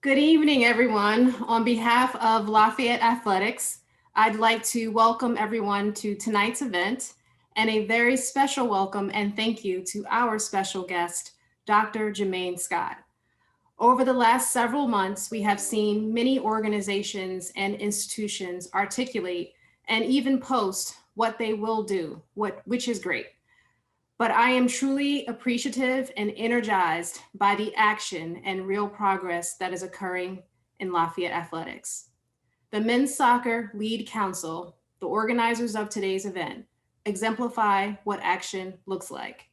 Good evening, everyone. On behalf of Lafayette Athletics, I'd like to welcome everyone to tonight's event and a very special welcome and thank you to our special guest, Dr. Jermaine Scott. Over the last several months, we have seen many organizations and institutions articulate and even post what they will do, which is great. But I am truly appreciative and energized by the action and real progress that is occurring in Lafayette Athletics. The Men's Soccer Lead Council, the organizers of today's event, exemplify what action looks like.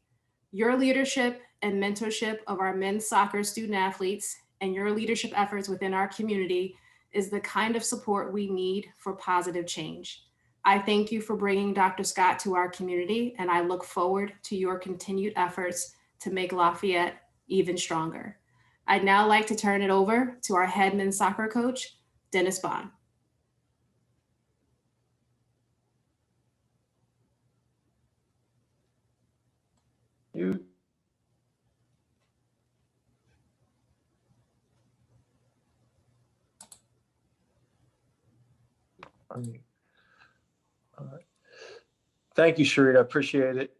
Your leadership and mentorship of our men's soccer student athletes and your leadership efforts within our community is the kind of support we need for positive change. I thank you for bringing Dr. Scott to our community, and I look forward to your continued efforts to make Lafayette even stronger. I'd now like to turn it over to our head men's soccer coach, Dennis Bond. You. All right. Thank you, Sharita. I appreciate it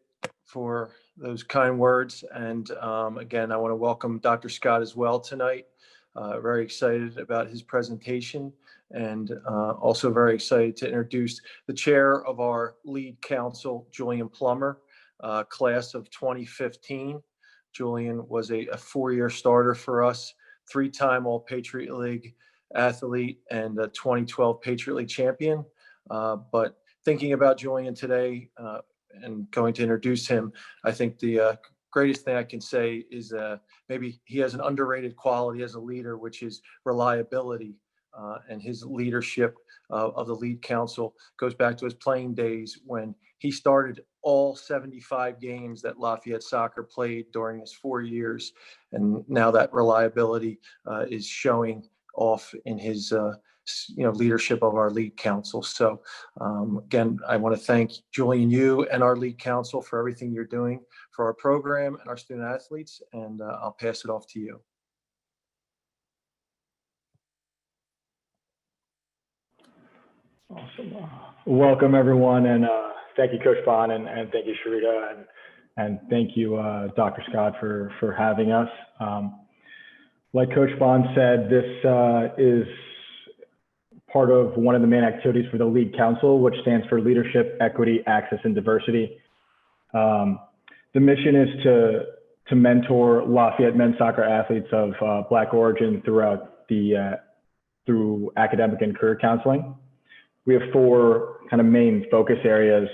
for those kind words. And again, I want to welcome Dr. Scott as well tonight. Very excited about his presentation and also very excited to introduce the chair of our lead council, Julian Plummer, class of 2015. Julian was a four-year starter for us, three-time All-Patriot League athlete and a 2012 Patriot League champion. But thinking about Julian today and going to introduce him, I think the greatest thing I can say is maybe he has an underrated quality as a leader, which is reliability. And his leadership of the lead council goes back to his playing days when he started all 75 games that Lafayette soccer played during his 4 years. And now that reliability is showing off in his leadership of our lead council. So again, I want to thank Julian, you and our lead council for everything you're doing for our program and our student athletes. And I'll pass it off to you. Awesome. Welcome everyone, and thank you, Coach Bond, and thank you, Sharita, and thank you, Dr. Scott, for having us. Like Coach Bond said, this is part of one of the main activities for the Lead Council, which stands for Leadership, Equity, Access, and Diversity. The mission is to mentor Lafayette men's soccer athletes of Black origin through academic and career counseling. We have four kind of main focus areas.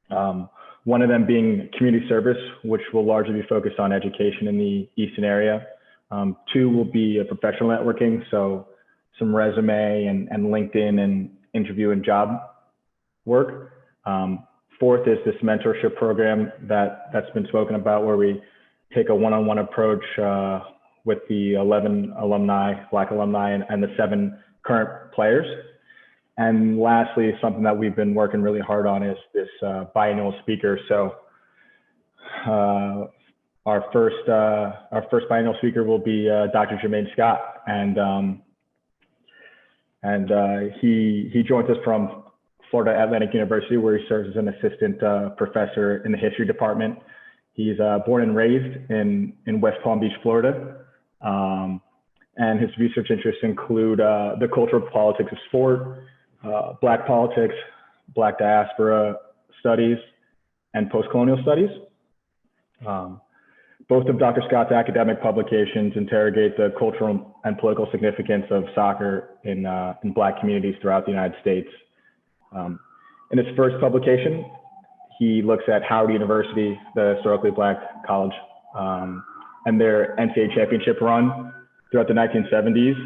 One of them being community service, which will largely be focused on education in the Easton area. Two will be professional networking, so some resume and LinkedIn and interview and job work. Fourth is this mentorship program that's been spoken about, where we take a one-on-one approach with the 11 alumni, Black alumni, and the 7 current players. And lastly, something that we've been working really hard on is this biannual speaker. So our first biannual speaker will be Dr. Jermaine Scott, and he joins us from Florida Atlantic University, where he serves as an assistant professor in the history department. He's born and raised in West Palm Beach, Florida, and his research interests include the cultural politics of sport, Black politics, Black diaspora studies, and post-colonial studies. Both of Dr. Scott's academic publications interrogate the cultural and political significance of soccer in Black communities throughout the United States. In his first publication, he looks at Howard University, the historically Black college, and their NCAA championship run throughout the 1970s,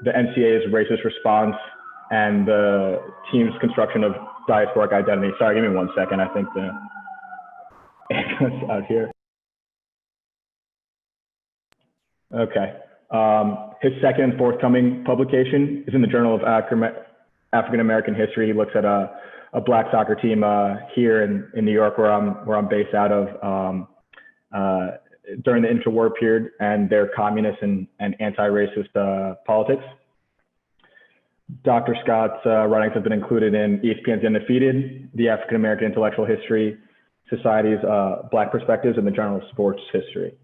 the NCAA's racist response, and the team's construction of diasporic identity. Sorry, give me 1 second. I think the ambulance out here. Okay. His second and forthcoming publication is in the Journal of African American History. He looks at a Black soccer team here in New York, where I'm based out of, during the interwar period and their communist and anti-racist politics. Dr. Scott's writings have been included in ESPN's The Undefeated, the African American Intellectual History Society's Black Perspectives, and the Journal of Sports History.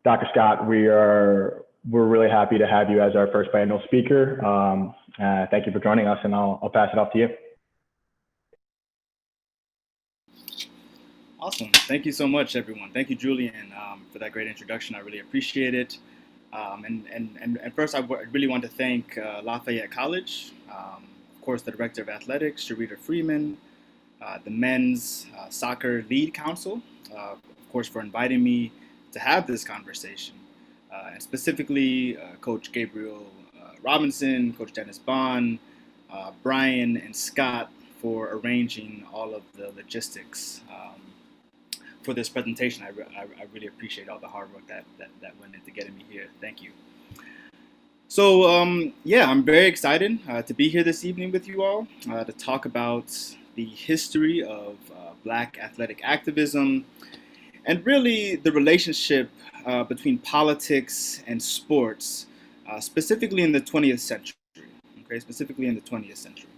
Dr. Scott, we're really happy to have you as our first biannual speaker. Thank you for joining us, and I'll pass it off to you. Awesome. Thank you so much, everyone. Thank you, Julian, for that great introduction. I really appreciate it. And first, I really want to thank Lafayette College, of course, the Director of Athletics, Sharita Freeman, the Men's Soccer Lead Council, of course, for inviting me to have this conversation, and specifically Coach Gabriel Robinson, Coach Dennis Bond, Brian and Scott for arranging all of the logistics for this presentation. I really appreciate all the hard work that went into getting me here. Thank you. So yeah, I'm very excited to be here this evening with you all to talk about the history of Black athletic activism and really the relationship between politics and sports, specifically in the 20th century. Okay, specifically in the 20th century.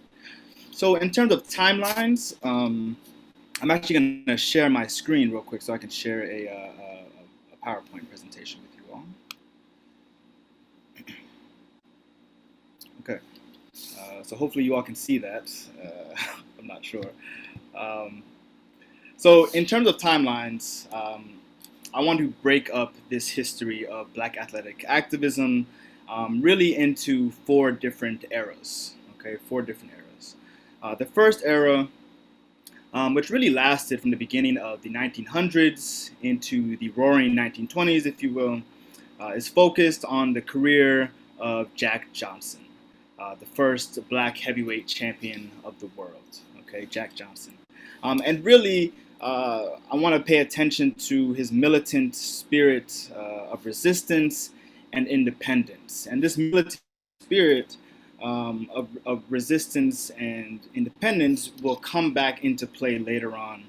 So in terms of timelines, I'm actually going to share my screen real quick so I can share a PowerPoint presentation with you all. Okay, so hopefully you all can see that. I'm not sure. So in terms of timelines, I want to break up this history of Black athletic activism really into 4 different eras. Okay, 4 different eras. The first era, which really lasted from the beginning of the 1900s into the roaring 1920s, if you will, is focused on the career of Jack Johnson, the first Black heavyweight champion of the world. Okay, Jack Johnson. And really, I want to pay attention to his militant spirit of resistance and independence. And this militant spirit of resistance and independence will come back into play later on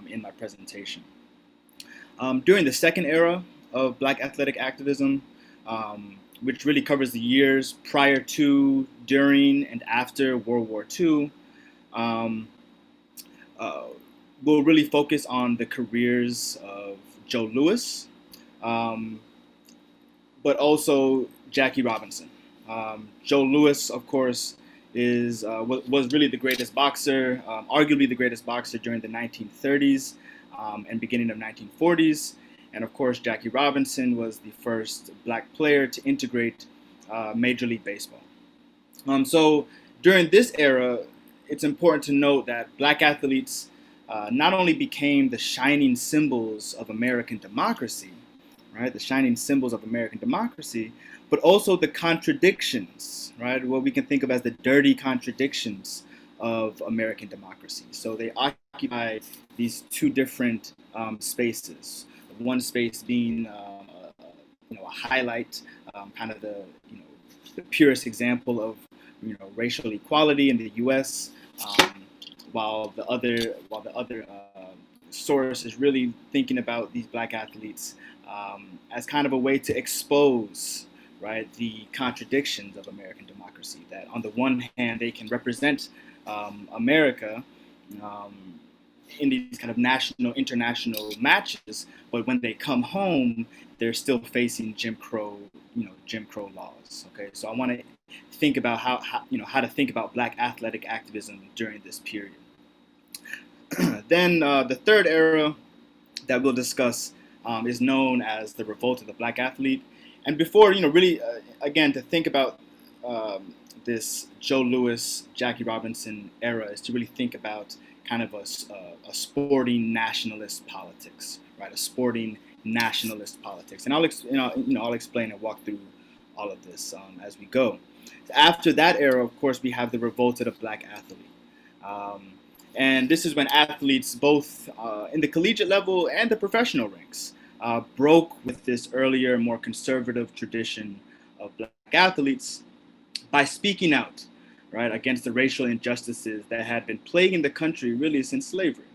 in my presentation. During the second era of Black athletic activism, which really covers the years prior to, during, and after World War II, we'll really focus on the careers of Joe Louis, but also Jackie Robinson. Joe Louis, of course, was really the greatest boxer, arguably the greatest boxer during the 1930s and beginning of 1940s. And of course, Jackie Robinson was the first Black player to integrate Major League Baseball. So during this era, it's important to note that Black athletes not only became the shining symbols of American democracy, right, the shining symbols of American democracy, but also the contradictions, right, what we can think of as the dirty contradictions of American democracy. So they occupy these 2 different spaces. One space being, a highlight, kind of the purest example of, racial equality in the U.S., while the other source is really thinking about these Black athletes as kind of a way to expose, right, the contradictions of American democracy. That on the one hand, they can represent America in these kind of national, international matches, but when they come home, they're still facing Jim Crow laws. Okay, so I want to think about how to think about Black athletic activism during this period. Then the third era that we'll discuss is known as the Revolt of the Black Athlete. And before, really, again, to think about this Joe Louis, Jackie Robinson era is to really think about kind of a sporting nationalist politics, right? A sporting nationalist politics. And I'll explain and walk through all of this as we go. After that era, of course, we have the Revolt of the Black Athlete. And this is when athletes, both in the collegiate level and the professional ranks, broke with this earlier, more conservative tradition of Black athletes by speaking out, right, against the racial injustices that had been plaguing the country really since slavery.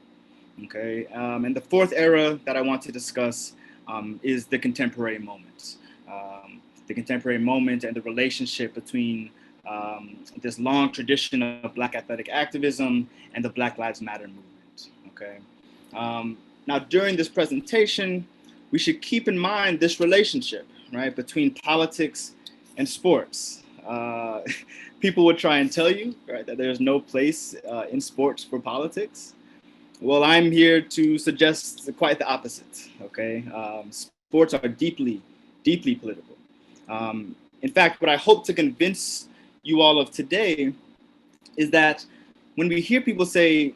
Okay, and the fourth era that I want to discuss is the contemporary moment. The contemporary moment and the relationship between this long tradition of Black athletic activism and the Black Lives Matter movement, okay? Now, during this presentation, we should keep in mind this relationship, right, between politics and sports. People would try and tell you, right, that there's no place in sports for politics. Well, I'm here to suggest quite the opposite, okay? Sports are deeply, deeply political. In fact, what I hope to convince you all of today is that when we hear people say,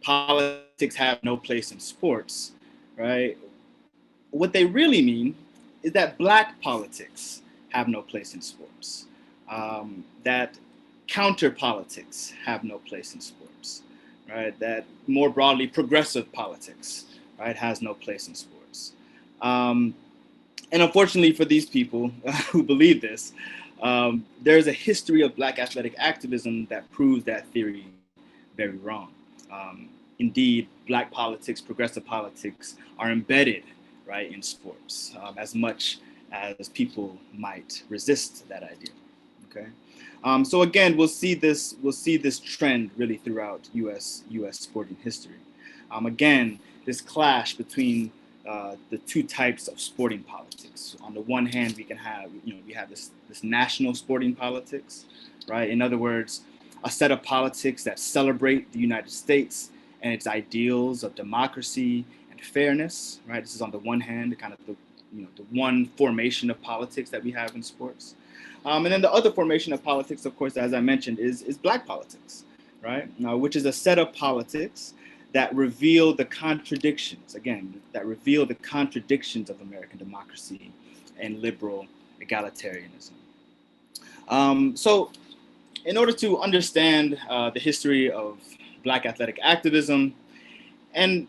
politics have no place in sports, right? What they really mean is that Black politics have no place in sports, that counter politics have no place in sports, right? That more broadly progressive politics, right, has no place in sports. And unfortunately for these people who believe this, there's a history of Black athletic activism that proves that theory very wrong. Indeed, Black politics, progressive politics are embedded, right, in sports, as much as people might resist that idea. Okay, so again, we'll see this trend really throughout U.S. sporting history. Again, this clash between the two types of sporting politics. On the one hand, we have this national sporting politics, right? In other words, a set of politics that celebrate the United States and its ideals of democracy and fairness, right? This is on the one hand, kind of the one formation of politics that we have in sports. And then the other formation of politics, of course, as I mentioned, is Black politics, right? Which is a set of politics that reveal the contradictions, that reveal the contradictions of American democracy and liberal egalitarianism. So in order to understand the history of Black athletic activism, and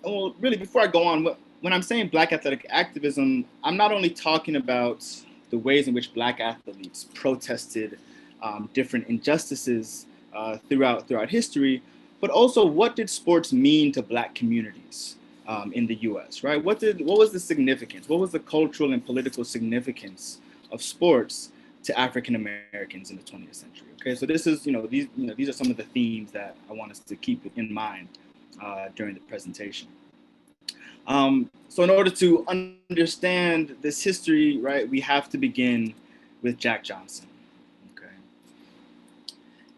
well, really before I go on, when I'm saying Black athletic activism, I'm not only talking about the ways in which Black athletes protested different injustices throughout history, but also what did sports mean to Black communities in the U.S., right? What was the significance? What was the cultural and political significance of sports to African Americans in the 20th century? Okay, so this is, these are some of the themes that I want us to keep in mind during the presentation. So in order to understand this history, right, we have to begin with Jack Johnson.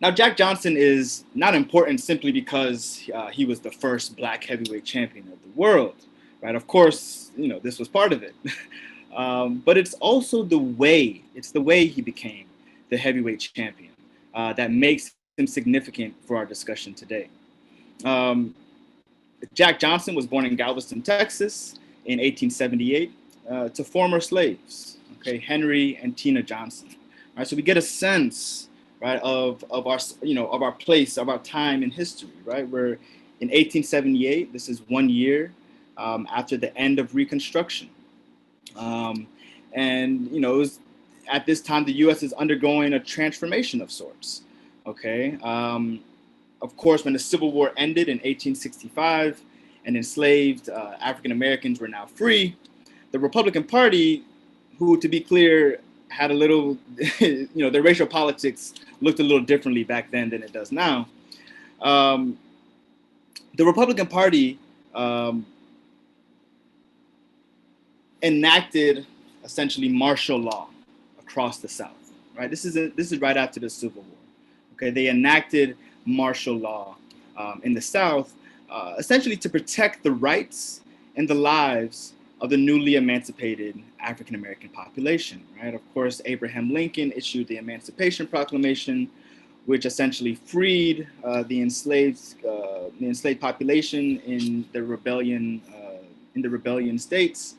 Now, Jack Johnson is not important simply because he was the first Black heavyweight champion of the world, right? Of course, this was part of it. But it's also the way he became the heavyweight champion that makes him significant for our discussion today. Jack Johnson was born in Galveston, Texas in 1878 to former slaves, okay, Henry and Tina Johnson. All right, so we get a sense, right, of our place, of our time in history, right? Where in 1878, this is 1 year after the end of Reconstruction. And it was at this time the U.S. is undergoing a transformation of sorts. Okay, of course, when the Civil War ended in 1865 and enslaved African Americans were now free, the Republican Party, who, to be clear, had a little, their racial politics looked a little differently back then than it does now. The Republican Party enacted essentially martial law across the South, right? This is right after the Civil War. Okay, they enacted martial law in the South, essentially to protect the rights and the lives of the newly emancipated African American population, right? Of course, Abraham Lincoln issued the Emancipation Proclamation, which essentially freed the enslaved population in the rebellion states.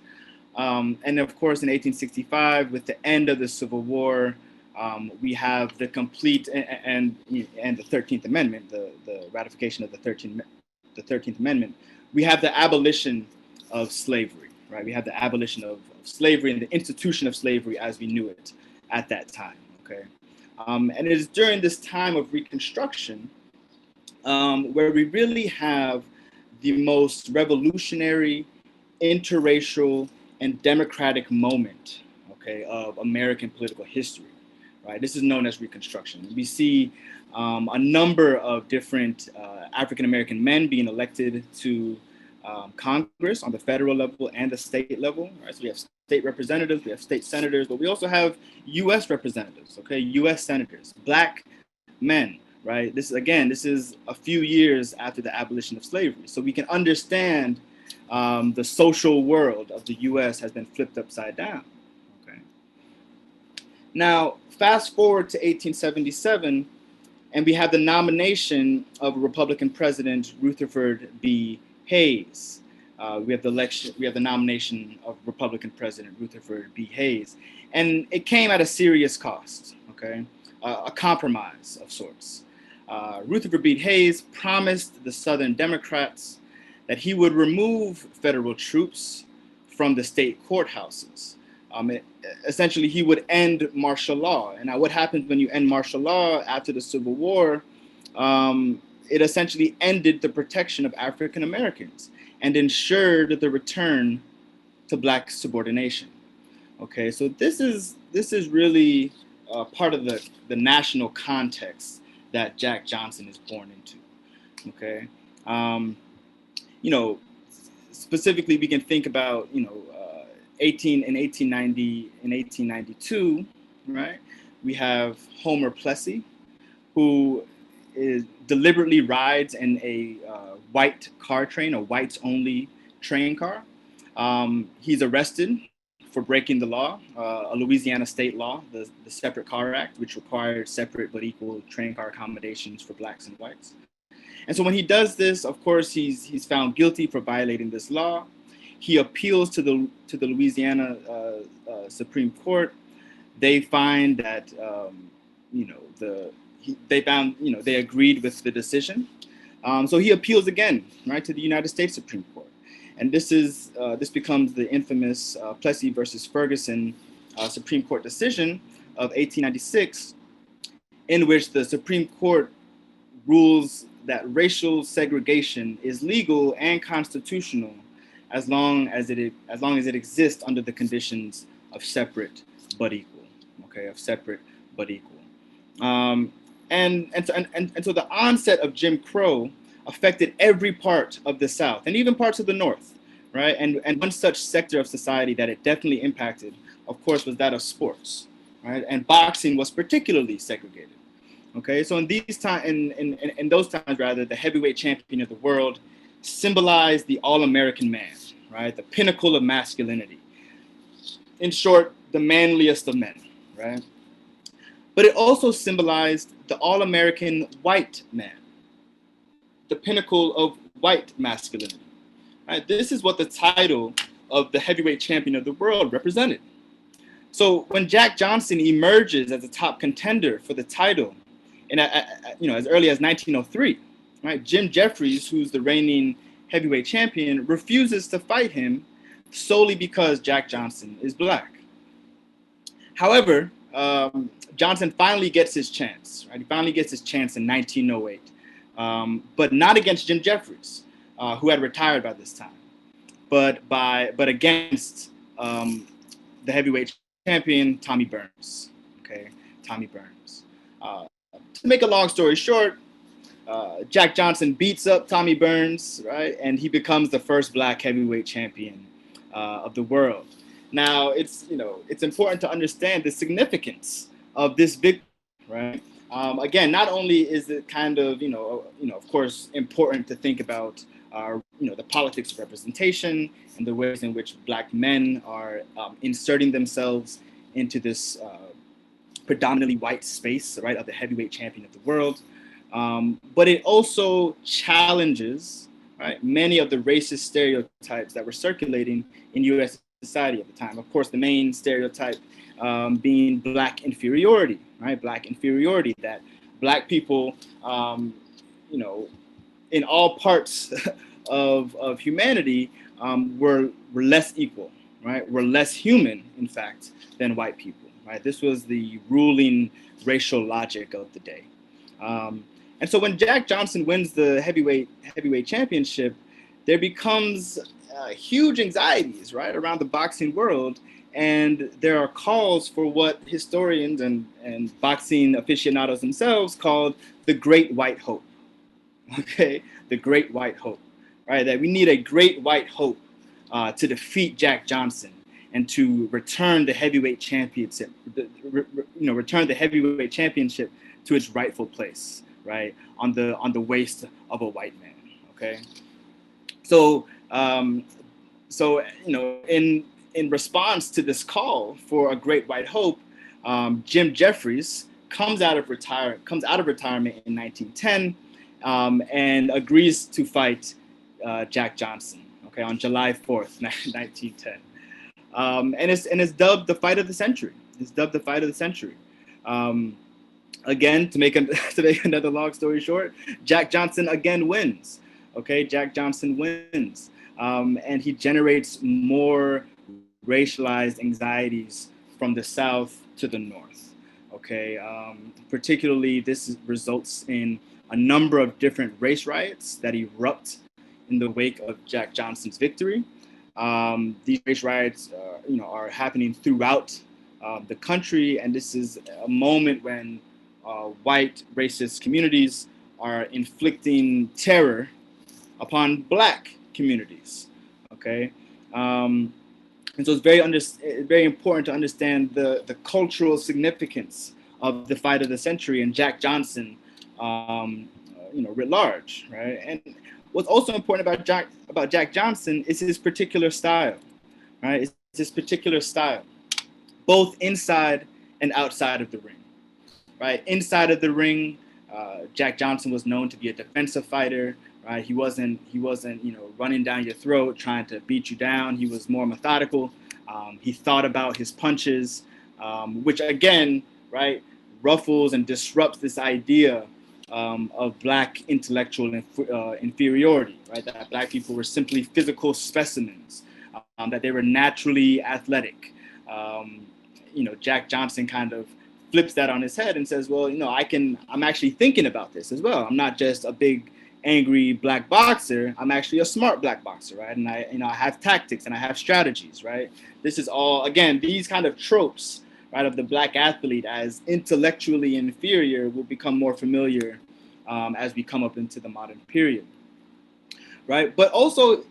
And of course, in 1865, with the end of the Civil War, we have the complete and the 13th Amendment, the ratification of the 13th Amendment. We have the abolition of slavery, right? We have the abolition of slavery and the institution of slavery as we knew it at that time, okay? And it is during this time of Reconstruction where we really have the most revolutionary interracial, and democratic moment, okay, of American political history, right? This is known as Reconstruction. We see a number of different African-American men being elected to Congress on the federal level and the state level, right? So we have state representatives, we have state senators, but we also have U.S. representatives, okay, U.S. senators, Black men, right? This is a few years after the abolition of slavery. So we can understand the social world of the U.S. has been flipped upside down, okay? Now, fast forward to 1877, and we have the nomination of Republican President Rutherford B. Hayes. We have the nomination of Republican President Rutherford B. Hayes. And it came at a serious cost, okay? A compromise of sorts. Rutherford B. Hayes promised the Southern Democrats that he would remove federal troops from the state courthouses. Essentially, he would end martial law. And now what happens when you end martial law after the Civil War? It essentially ended the protection of African Americans and ensured the return to Black subordination. Okay, so this is really part of the national context that Jack Johnson is born into. Okay, specifically we can think about 1892, right? We have Homer Plessy, who deliberately rides in a white car train, a whites-only train car. He's arrested for breaking the law, a Louisiana state law, the Separate Car Act, which required separate but equal train car accommodations for Blacks and whites. And so when he does this, of course, he's found guilty for violating this law. He appeals to the Louisiana Supreme Court. They find that they agreed with the decision. So he appeals again, right, to the United States Supreme Court. And this becomes the infamous Plessy versus Ferguson Supreme Court decision of 1896, in which the Supreme Court rules that racial segregation is legal and constitutional as long as it exists under the conditions of separate but equal. Okay, of separate but equal. And so the onset of Jim Crow affected every part of the South and even parts of the North, right? And one such sector of society that it definitely impacted, of course, was that of sports, right? And boxing was particularly segregated. Okay, so in those times, the heavyweight champion of the world symbolized the all-American man, right? The pinnacle of masculinity. In short, the manliest of men, right? But it also symbolized the all-American white man, the pinnacle of white masculinity, right? This is what the title of the heavyweight champion of the world represented. So when Jack Johnson emerges as a top contender for the title, and as early as 1903, right, Jim Jeffries, who's the reigning heavyweight champion, refuses to fight him solely because Jack Johnson is Black. However, Johnson finally gets his chance, right? He finally gets his chance in 1908, but not against Jim Jeffries, who had retired by this time, but against the heavyweight champion, Tommy Burns. Okay, Tommy Burns. To make a long story short, Jack Johnson beats up Tommy Burns, right, and he becomes the first Black heavyweight champion of the world. Now, it's important to understand the significance of this victory, right? Again, not only is it kind of, of course, important to think about, the politics of representation and the ways in which Black men are inserting themselves into this predominantly white space, right, of the heavyweight champion of the world. But it also challenges, right, many of the racist stereotypes that were circulating in U.S. society at the time. Of course, the main stereotype being Black inferiority, right? Black inferiority, that Black people, in all parts of humanity were less equal, right? Were less human, in fact, than white people, right? This was the ruling racial logic of the day. And so when Jack Johnson wins the heavyweight championship, there becomes huge anxieties, right, around the boxing world. And there are calls for what historians and boxing aficionados themselves called the Great White Hope. Okay, the Great White Hope, right? That we need a Great White Hope to defeat Jack Johnson and to return the heavyweight championship, return the heavyweight championship to its rightful place, right, on the waist of a white man. Okay, so in response to this call for a Great White Hope, Jim Jeffries comes out of retirement in 1910 and agrees to fight Jack Johnson. Okay, on July 4th, 1910, and it's dubbed the fight of the century. It's dubbed the fight of the century. Again, to make another long story short, Jack Johnson again wins. Okay, Jack Johnson wins, and he generates more racialized anxieties from the South to the North. Okay, particularly this results in a number of different race riots that erupt in the wake of Jack Johnson's victory. These race riots, are happening throughout the country, and this is a moment when white racist communities are inflicting terror upon Black communities. Okay, and so it's very important to understand the cultural significance of the fight of the century and Jack Johnson, writ large, right? And what's also important about Jack Johnson is his particular style, right? It's his particular style, both inside and outside of the ring, right? Inside of the ring, Jack Johnson was known to be a defensive fighter, right? He wasn't running down your throat trying to beat you down. He was more methodical. He thought about his punches, which again, right, ruffles and disrupts this idea of Black intellectual inferiority, right? That Black people were simply physical specimens, that they were naturally athletic. Jack Johnson kind of flips that on his head and says, well, I'm actually thinking about this as well. I'm not just a big, angry Black boxer. I'm actually a smart Black boxer, right? And I have tactics and I have strategies, right? This is all, again, these kind of tropes, right, of the Black athlete as intellectually inferior will become more familiar as we come up into the modern period, right? But also,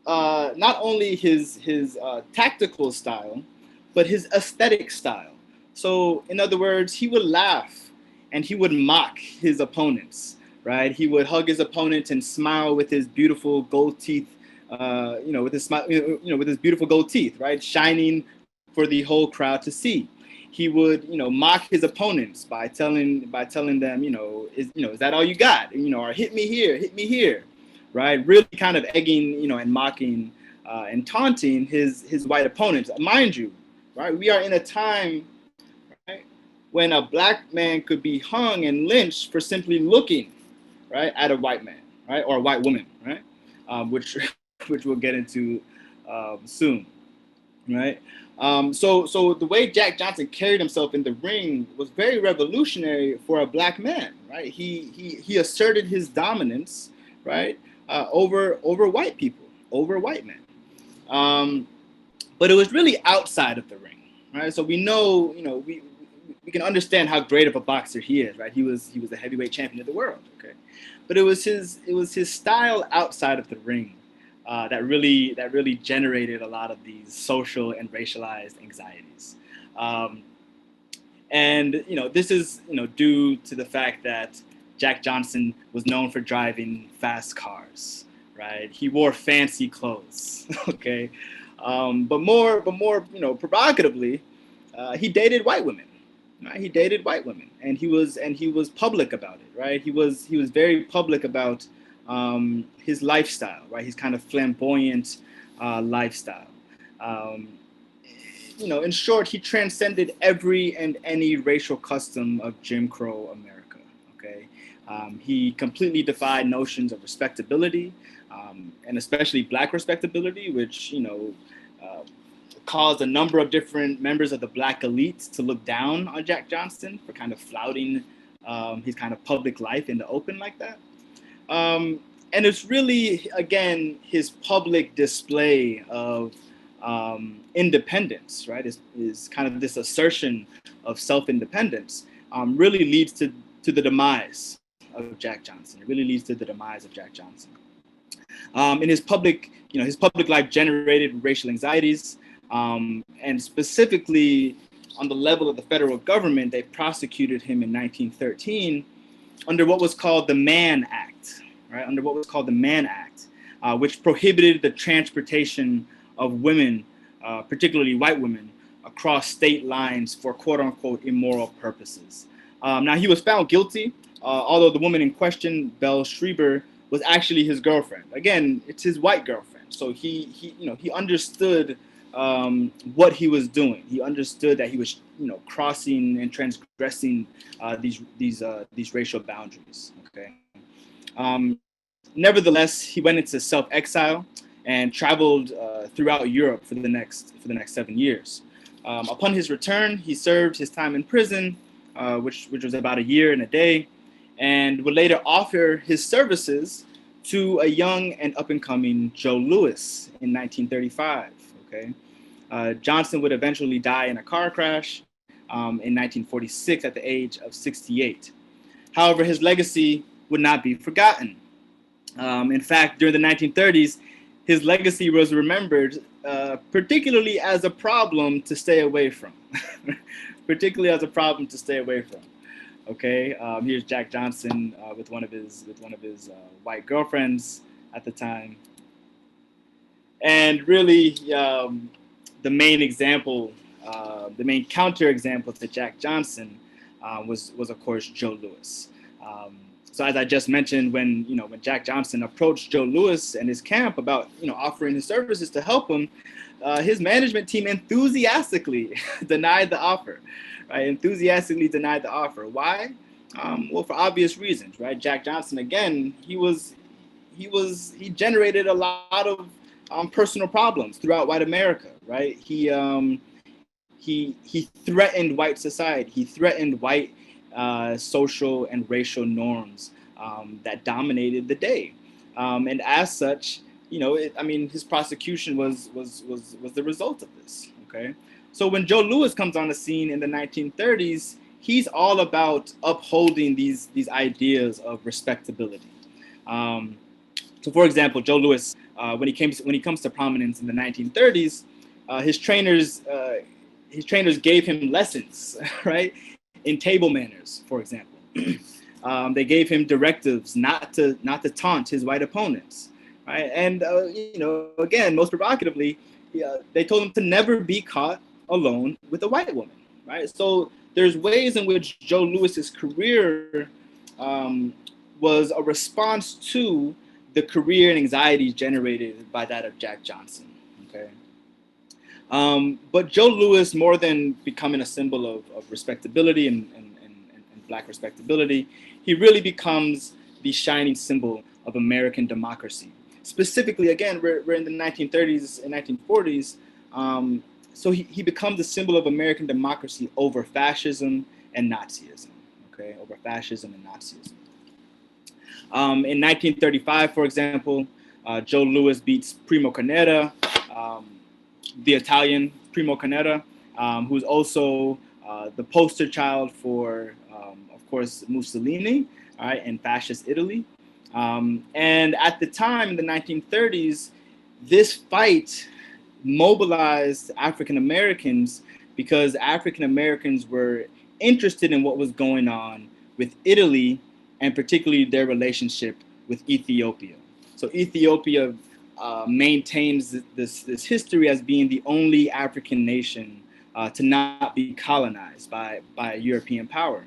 not only his tactical style, but his aesthetic style. So, in other words, he would laugh and he would mock his opponents, right? He would hug his opponent and smile with his beautiful gold teeth, with his beautiful gold teeth, right, shining for the whole crowd to see. He would, mock his opponents by telling them, is that all you got? Or hit me here, right? Really kind of egging, and mocking and taunting his white opponents. Mind you, right, we are in a time, right, when a Black man could be hung and lynched for simply looking, right, at a white man, right, or a white woman, right, which we'll get into soon, right. So the way Jack Johnson carried himself in the ring was very revolutionary for a Black man, right? He asserted his dominance, right, over white people, over white men. But it was really outside of the ring, right? So we know, we can understand how great of a boxer he is, right? He was the heavyweight champion of the world, okay? But it was his style outside of the ring that really generated a lot of these social and racialized anxieties. And this is due to the fact that Jack Johnson was known for driving fast cars, right? He wore fancy clothes, okay? But more provocatively, he dated white women. Right? He dated white women, and he was public about it, right? He was very public about his lifestyle, right? His kind of flamboyant lifestyle. In short, he transcended every and any racial custom of Jim Crow America. Okay, he completely defied notions of respectability, and especially Black respectability, which caused a number of different members of the Black elite to look down on Jack Johnson for kind of flouting his kind of public life in the open like that. it's really, again, his public display of independence, right? Is kind of this assertion of self-independence really leads to the demise of Jack Johnson. It really leads to the demise of Jack Johnson. In his public, his public life generated racial anxieties, and specifically on the level of the federal government, they prosecuted him in 1913 under what was called the Mann Act, right? Under what was called the Mann Act, which prohibited the transportation of women, particularly white women, across state lines for quote unquote immoral purposes. Now he was found guilty, although the woman in question, Belle Schreiber, was actually his girlfriend. Again, it's his white girlfriend. So he understood what he was doing. He understood that he was, crossing and transgressing these racial boundaries. Okay. Nevertheless, he went into self-exile and traveled throughout Europe for the next 7 years. Upon his return, he served his time in prison, which was about a year and a day, and would later offer his services to a young and up-and-coming Joe Louis in 1935. Okay, Johnson would eventually die in a car crash in 1946 at the age of 68. However, his legacy would not be forgotten. In fact, during the 1930s, his legacy was remembered particularly as a problem to stay away from. Particularly as a problem to stay away from. Okay, here's Jack Johnson with one of his white girlfriends at the time, and really the main example, the main counterexample to Jack Johnson was of course Joe Louis. So as I just mentioned, when Jack Johnson approached Joe Louis and his camp about offering his services to help him, his management team enthusiastically denied the offer. Right, enthusiastically denied the offer. Why? Well, for obvious reasons, right? Jack Johnson, again, he generated a lot of personal problems throughout white America, right? He threatened white society. He threatened white social and racial norms that dominated the day, and as such, his prosecution was the result of this. Okay. So when Joe Louis comes on the scene in the 1930s, he's all about upholding these ideas of respectability. So, for example, Joe Louis, when he comes to prominence in the 1930s, his trainers gave him lessons, right, in table manners, for example. They gave him directives not to taunt his white opponents, right? And again, most provocatively, they told him to never be caught alone with a white woman, right? So there's ways in which Joe Louis's career was a response to the career and anxieties generated by that of Jack Johnson. Okay, but Joe Louis, more than becoming a symbol of respectability and Black respectability, he really becomes the shining symbol of American democracy. Specifically, again, we're in the 1930s and 1940s. So he becomes the symbol of American democracy over fascism and Nazism, okay, over fascism and Nazism. In 1935, for example, Joe Louis beats Primo Carnera, the Italian Primo Carnera, who's also the poster child for, of course, Mussolini, all right, and fascist Italy. And at the time, in the 1930s, this fight mobilized African Americans because African Americans were interested in what was going on with Italy, and particularly their relationship with Ethiopia. So Ethiopia maintains this history as being the only African nation to not be colonized by European power.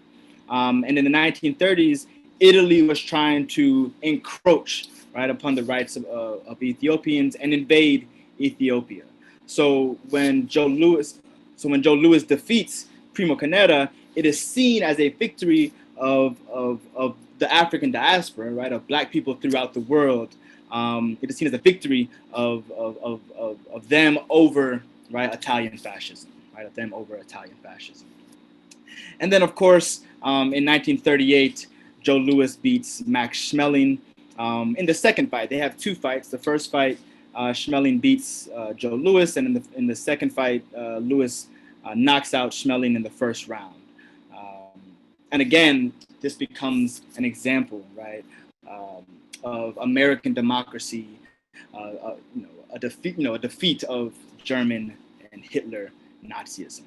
And in the 1930s, Italy was trying to encroach, right, upon the rights of Ethiopians and invade Ethiopia. So when Joe Louis defeats Primo Carnera, it is seen as a victory of the African diaspora, right, of Black people throughout the world. It is seen as a victory of them over, right, Italian fascism, right, of them over Italian fascism. And then, of course, in 1938, Joe Louis beats Max Schmeling, In the second fight, they have two fights. The first fight, Schmeling beats Joe Louis, and in the second fight, Louis knocks out Schmeling in the first round. And again, this becomes an example, right, of American democracy, a defeat of German and Hitler Nazism.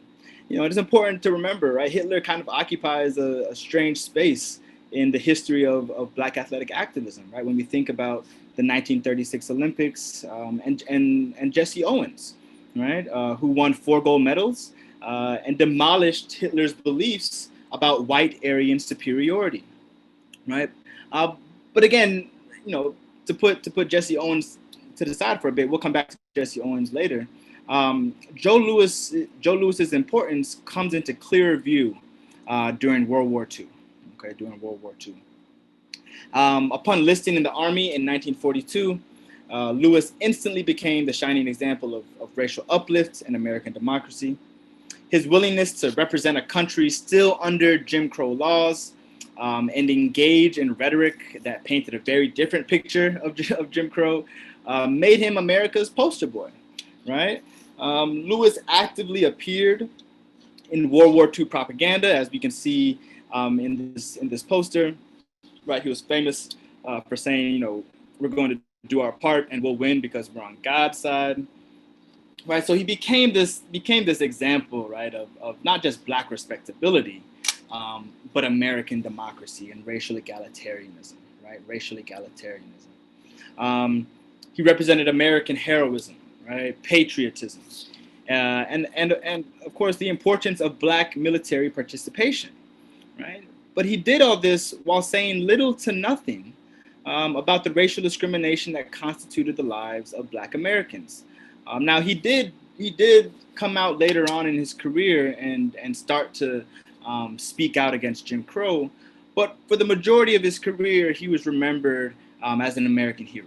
It is important to remember, right? Hitler kind of occupies a strange space in the history of Black athletic activism, right? When we think about the 1936 Olympics and Jesse Owens, right, who won 4 gold medals and demolished Hitler's beliefs about white Aryan superiority, right? But again, to put Jesse Owens to the side for a bit, we'll come back to Jesse Owens later. Joe Louis's importance comes into clearer view during World War II. Okay, during World War II. Upon enlisting in the Army in 1942, Louis instantly became the shining example of racial uplift and American democracy. His willingness to represent a country still under Jim Crow laws and engage in rhetoric that painted a very different picture of Jim Crow made him America's poster boy, right? Louis actively appeared in World War II propaganda, as we can see in this poster, right? He was famous for saying, we're going to do our part and we'll win because we're on God's side, right? So he became this example, right, of not just Black respectability, but American democracy and racial egalitarianism, right? Racial egalitarianism. He represented American heroism, right? Patriotism, and of course the importance of Black military participation, right? But he did all this while saying little to nothing about the racial discrimination that constituted the lives of Black Americans. Now he did come out later on in his career and start to speak out against Jim Crow, but for the majority of his career, he was remembered as an American hero.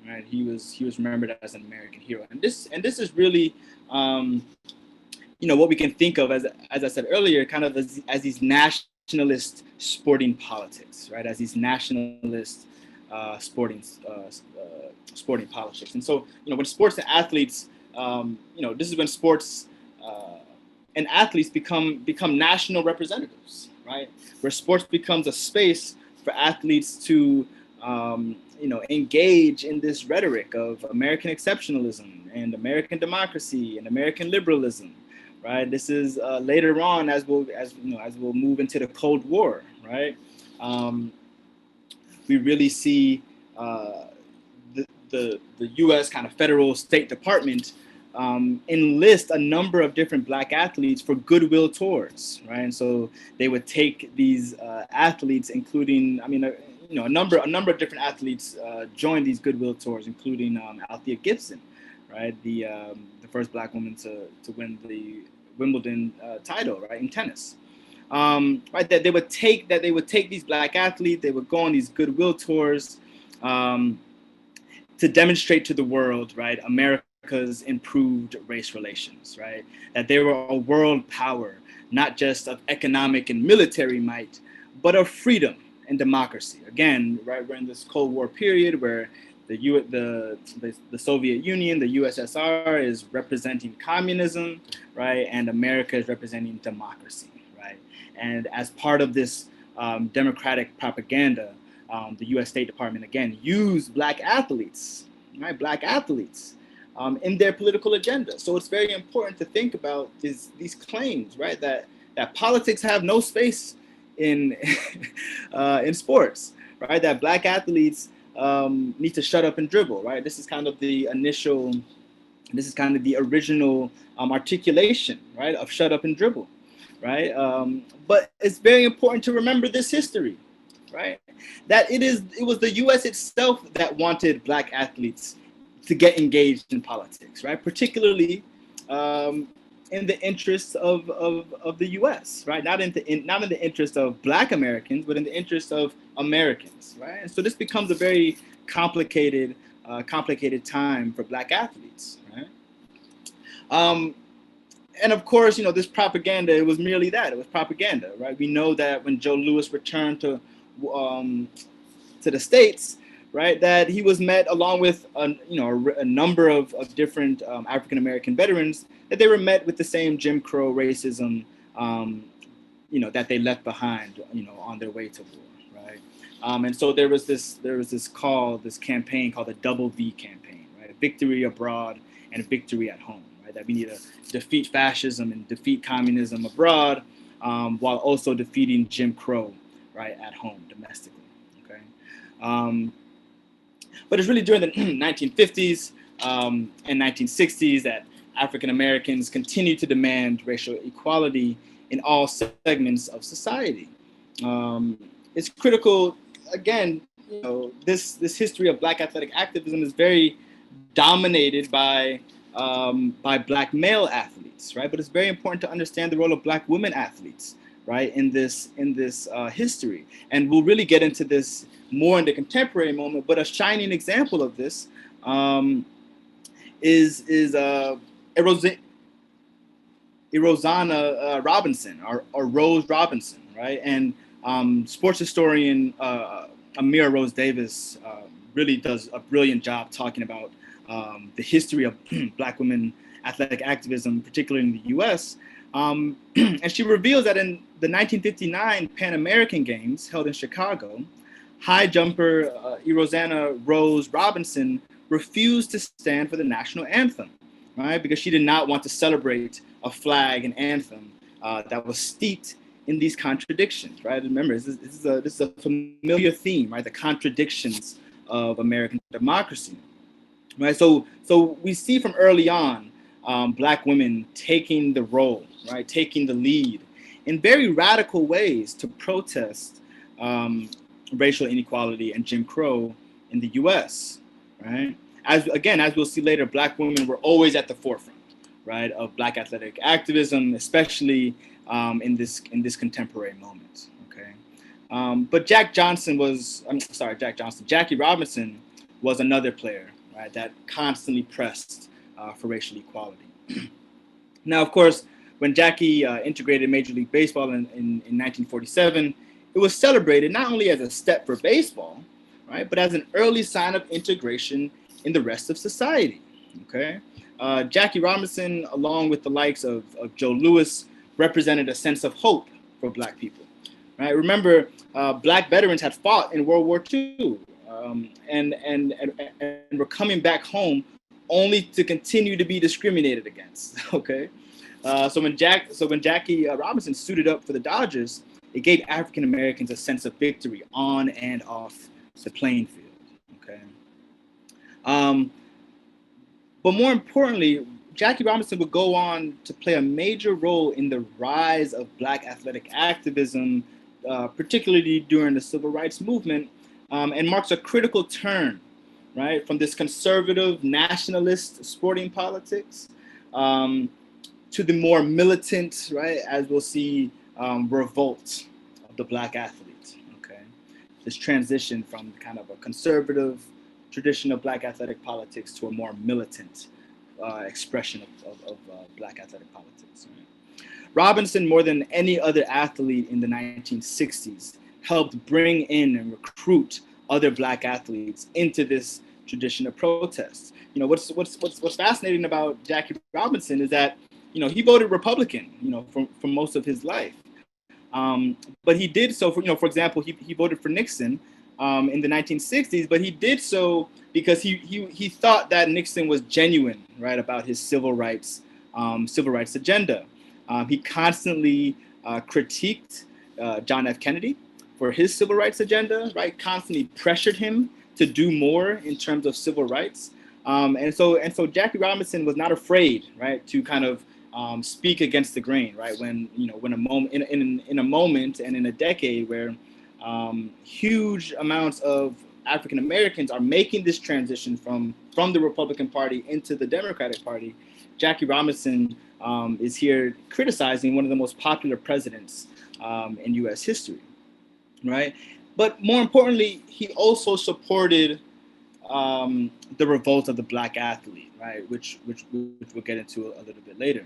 Right? He was remembered as an American hero, and this is really, what we can think of as I said earlier, kind of as these nationalist sporting politics, right? As these nationalist sporting politics, and so when sports and athletes, this is when sports and athletes become national representatives, right? Where sports becomes a space for athletes to engage in this rhetoric of American exceptionalism and American democracy and American liberalism, right? This is later on as we'll move into the Cold War, right? We really see the U.S. kind of federal State Department enlist a number of different Black athletes for goodwill tours, right? And so they would take these athletes, including, a number of different athletes joined these goodwill tours, including Althea Gibson, right? The first Black woman to win the Wimbledon title, right, in tennis. Right, that they would take these Black athletes, they would go on these goodwill tours to demonstrate to the world, right, America's improved race relations, right? That they were a world power, not just of economic and military might, but of freedom and democracy. Again, right, we're in this Cold War period where the Soviet Union, the USSR, is representing communism, right, and America is representing democracy, right? And as part of this democratic propaganda, the U.S. State Department again used Black athletes, right, Black athletes, in their political agenda. So it's very important to think about these claims, right, that politics have no space in in sports, right? That Black athletes need to shut up and dribble, right? This is kind of the original articulation, right, of shut up and dribble, right? But it's very important to remember this history, right? That it was the U.S. itself that wanted Black athletes to get engaged in politics, right? Particularly in the interests of the U.S., right? Not in the interest of Black Americans, but in the interest of Americans, right? And so this becomes a very complicated time for Black athletes, right? And of course, this propaganda, it was merely that. It was propaganda, right? We know that when Joe Louis returned to the States, right, that he was met along with a number of different African American veterans, that they were met with the same Jim Crow racism, that they left behind, on their way to war, right? And so there was this campaign called the Double V campaign, right? Victory abroad and victory at home, right? That we need to defeat fascism and defeat communism abroad, while also defeating Jim Crow, right, at home domestically. Okay. But it's really during the 1950s and 1960s that African Americans continued to demand racial equality in all segments of society. It's critical, again, this history of Black athletic activism is very dominated by Black male athletes, right? But it's very important to understand the role of Black women athletes, right, in this history. And we'll really get into this more in the contemporary moment. But a shining example of this is Rosanna Robinson, or Rose Robinson, right? And sports historian Amira Rose Davis really does a brilliant job talking about the history of Black women athletic activism, particularly in the U.S. And she reveals that in the 1959 Pan American Games held in Chicago, high jumper Rosanna Rose Robinson refused to stand for the national anthem, right? Because she did not want to celebrate a flag and anthem that was steeped in these contradictions, right? Remember, this is a familiar theme, right? The contradictions of American democracy, right? So we see from early on Black women taking the role, right? Taking the lead in very radical ways to protest racial inequality and Jim Crow in the U.S., right? As we'll see later, Black women were always at the forefront, right, of Black athletic activism, especially in this contemporary moment. Okay, but Jackie Robinson was another player, right, that constantly pressed for racial equality. Now, of course, when Jackie integrated Major League Baseball in 1947, it was celebrated not only as a step for baseball, right, but as an early sign of integration in the rest of society. Okay, Jackie Robinson, along with the likes of Joe Louis, represented a sense of hope for Black people. Right, remember, Black veterans had fought in World War II, and were coming back home only to continue to be discriminated against. Okay, so when Jackie Robinson suited up for the Dodgers, it gave African Americans a sense of victory on and off the playing field. Okay. But more importantly, Jackie Robinson would go on to play a major role in the rise of Black athletic activism, particularly during the Civil Rights Movement, and marks a critical turn, right, from this conservative nationalist sporting politics to the more militant, right, as we'll see, revolt of the Black athlete. Okay, this transition from kind of a conservative tradition of Black athletic politics to a more militant expression of Black athletic politics. Right? Robinson, more than any other athlete in the 1960s, helped bring in and recruit other Black athletes into this tradition of protest. What's fascinating about Jackie Robinson is that he voted Republican, for most of his life. But he did so for example, he voted for Nixon in the 1960s, but he did so because he thought that Nixon was genuine, right, about his civil rights agenda. He constantly critiqued John F. Kennedy for his civil rights agenda, right? Constantly pressured him to do more in terms of civil rights. And so Jackie Robinson was not afraid, right, to kind of speak against the grain, right? When a moment in a moment and in a decade where huge amounts of African Americans are making this transition from the Republican Party into the Democratic Party, Jackie Robinson is here criticizing one of the most popular presidents in U.S. history, right? But more importantly, he also supported the revolt of the Black athlete, right? Which we'll get into a little bit later.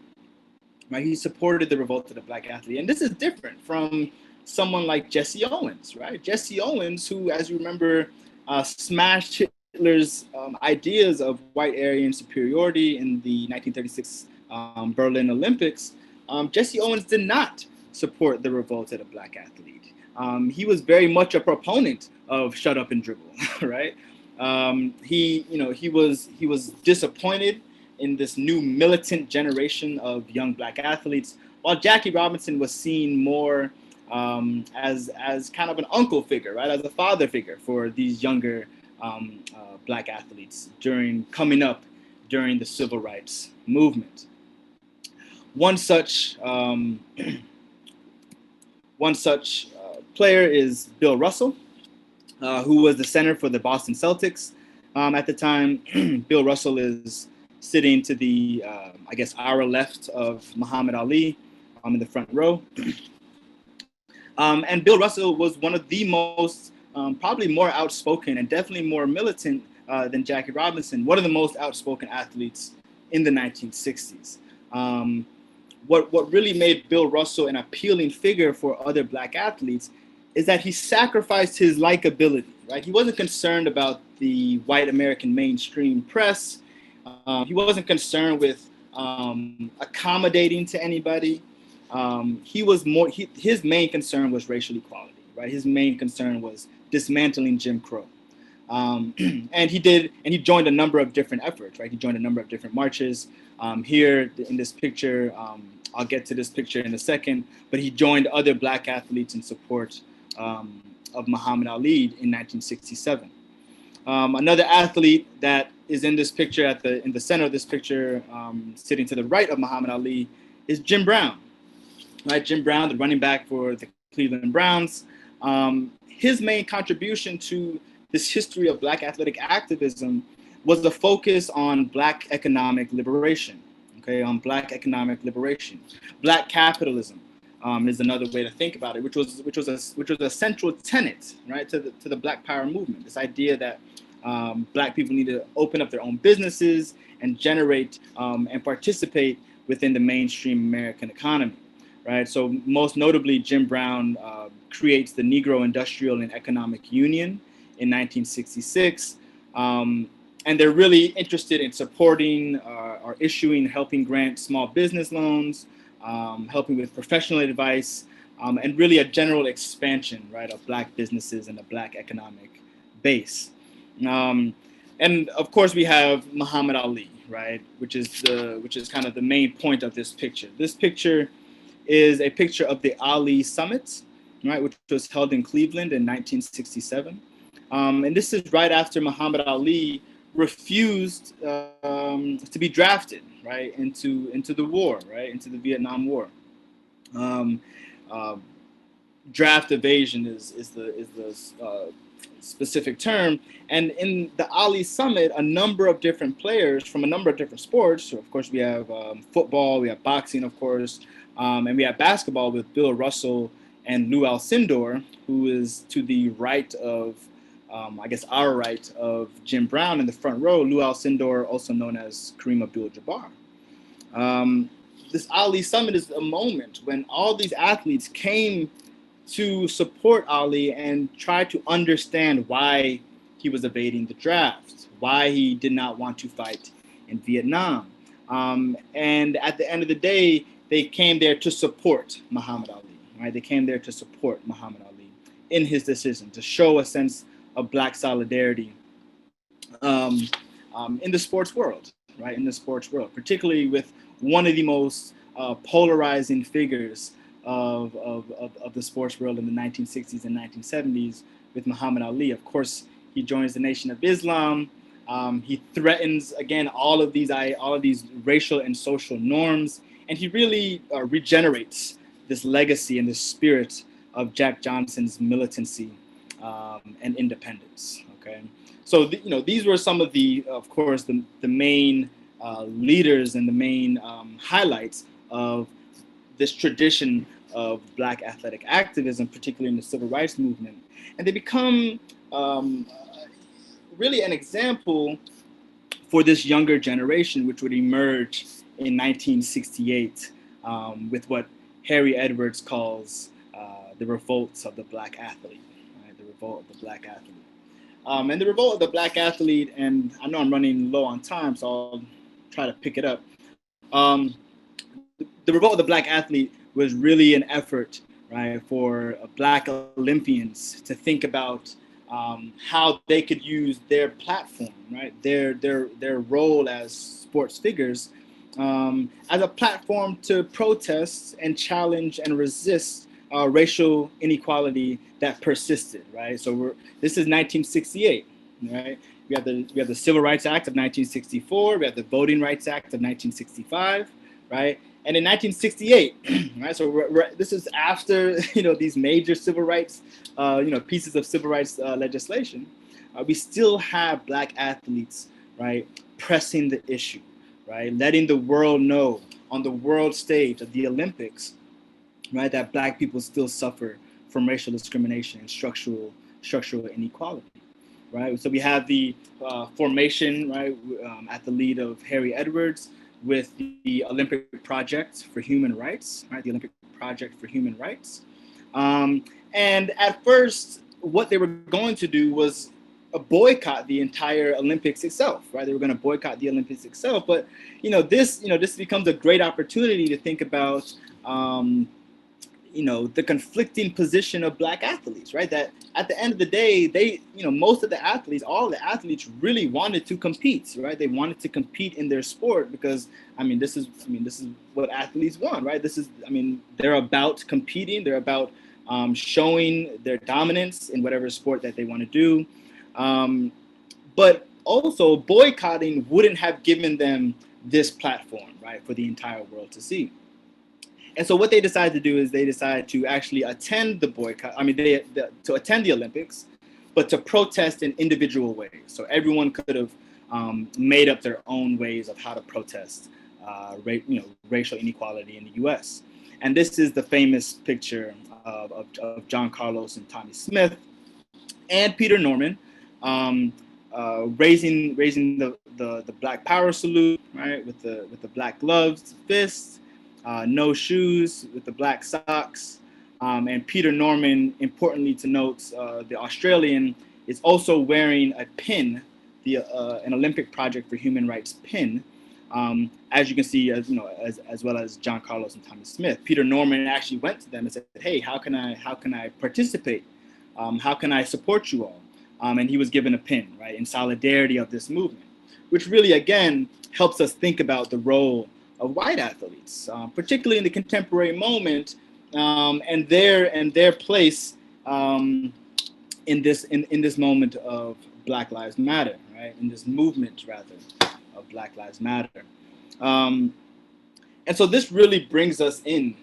Right? He supported the revolt of the Black athlete, and this is different from someone like Jesse Owens, right? Jesse Owens, who, as you remember, smashed Hitler's ideas of white Aryan superiority in the 1936 Berlin Olympics, Jesse Owens did not support the revolt of a black athlete. He was very much a proponent of shut up and dribble, right? He was disappointed in this new militant generation of young black athletes, while Jackie Robinson was seen more as kind of an uncle figure, right, as a father figure for these younger black athletes coming up during the civil rights movement. One such player is Bill Russell, who was the center for the Boston Celtics at the time. Bill Russell is sitting to the, our left of Muhammad Ali in the front row. And Bill Russell was one of the most, probably more outspoken and definitely more militant than Jackie Robinson, one of the most outspoken athletes in the 1960s. What really made Bill Russell an appealing figure for other black athletes is that he sacrificed his likability, right? He wasn't concerned about the white American mainstream press. He wasn't concerned with accommodating to anybody. His main concern was racial equality, right? His main concern was dismantling Jim Crow. And he joined a number of different efforts, right? He joined a number of different marches. Here in this picture, I'll get to this picture in a second, but he joined other black athletes in support of Muhammad Ali in 1967. Another athlete that is in this picture in the center of this picture, sitting to the right of Muhammad Ali, is Jim Brown, right? Jim Brown, the running back for the Cleveland Browns. His main contribution to this history of black athletic activism was the focus on black economic liberation, okay, on black economic liberation. Black capitalism is another way to think about it, which was a central tenet, right, to the Black Power movement. This idea that black people need to open up their own businesses and generate and participate within the mainstream American economy, right? So most notably, Jim Brown creates the Negro Industrial and Economic Union in 1966. And they're really interested in supporting or helping grant small business loans, helping with professional advice, and really a general expansion, right, of black businesses and a black economic base. And of course, we have Muhammad Ali, right, which is kind of the main point of this picture. This picture is a picture of the Ali Summit, right, which was held in Cleveland in 1967. And this is right after Muhammad Ali refused to be drafted, right, into the war, right, into the Vietnam War. Draft evasion is the specific term, and in the Ali Summit, a number of different players from a number of different sports. So of course, we have football, we have boxing, of course, and we have basketball with Bill Russell and Lou Alcindor, who is to the right of, our right of Jim Brown in the front row. Lou Alcindor, also known as Kareem Abdul-Jabbar. This Ali Summit is a moment when all these athletes came to support Ali and try to understand why he was evading the draft, why he did not want to fight in Vietnam. And at the end of the day, they came there to support Muhammad Ali, right? They came there to support Muhammad Ali in his decision, to show a sense of black solidarity in the sports world, right? In the sports world, particularly with one of the most polarizing figures of the sports world in the 1960s and 1970s with Muhammad Ali. Of course, he joins the Nation of Islam. He threatens, again, all of these racial and social norms, and he really regenerates this legacy and this spirit of Jack Johnson's militancy and independence. Okay, so these were some of the, of course, the main leaders and the main highlights of this tradition of black athletic activism, particularly in the civil rights movement. And they become really an example for this younger generation, which would emerge in 1968 with what Harry Edwards calls the revolts of the black athlete, right? The revolt of the black athlete. And the revolt of the black athlete, and I know I'm running low on time, so I'll try to pick it up. The revolt of the black athlete was really an effort, right, for black Olympians to think about how they could use their platform, right, their role as sports figures, as a platform to protest and challenge and resist racial inequality that persisted, right? So this is 1968, right? We have the Civil Rights Act of 1964. We have the Voting Rights Act of 1965, right? And in 1968, right? So this is after these major civil rights, pieces of civil rights legislation. We still have black athletes, right, pressing the issue, right, letting the world know on the world stage of the Olympics, right, that black people still suffer from racial discrimination and structural inequality, right? So we have the formation, right, at the lead of Harry Edwards with the Olympic Project for Human Rights, right? The Olympic Project for Human Rights. And at first, what they were going to do was boycott the entire Olympics itself, right? They were going to boycott the Olympics itself. But this becomes a great opportunity to think about the conflicting position of black athletes, right? That at the end of the day, they, most of the athletes, all the athletes really wanted to compete, right? They wanted to compete in their sport because, this is what athletes want, right? They're about competing. They're about showing their dominance in whatever sport that they want to do. But also boycotting wouldn't have given them this platform, right, for the entire world to see. And so what they decided to do is they decided to actually attend the boycott. To attend the Olympics, but to protest in individual ways. So everyone could have made up their own ways of how to protest, racial inequality in the U.S. And this is the famous picture of John Carlos and Tommie Smith and Peter Norman raising the Black Power salute, right, with the black gloves, fists. No shoes with the black socks. And Peter Norman, importantly to note, the Australian, is also wearing a pin, an Olympic Project for Human Rights pin, as you can see, as well as John Carlos and Tommie Smith. Peter Norman actually went to them and said, "Hey, how can I participate? How can I support you all?" And he was given a pin, right, in solidarity of this movement, which really, again, helps us think about the role of white athletes, particularly in the contemporary moment, and their place in this moment of Black Lives Matter, right? In this movement, rather, of Black Lives Matter. And so this really brings us in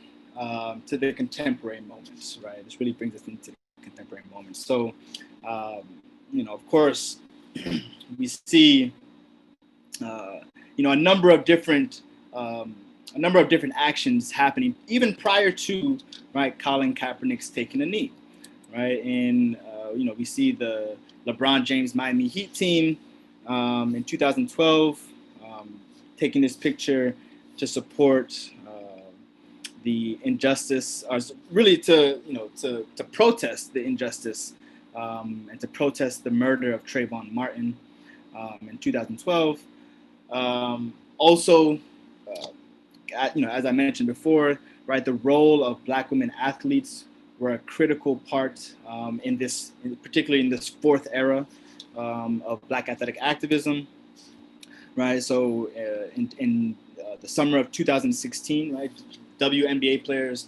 to the contemporary moments, right? This really brings us into the contemporary moments. So, of course, we see, a number of different actions happening even prior to, right, Colin Kaepernick's taking a knee, right? And we see the LeBron James Miami Heat team in 2012 taking this picture to support the injustice, or really to protest the injustice and to protest the murder of Trayvon Martin in 2012. Also, as I mentioned before, right, the role of Black women athletes were a critical part particularly in this fourth era of Black athletic activism, right? So in the summer of 2016, right, WNBA players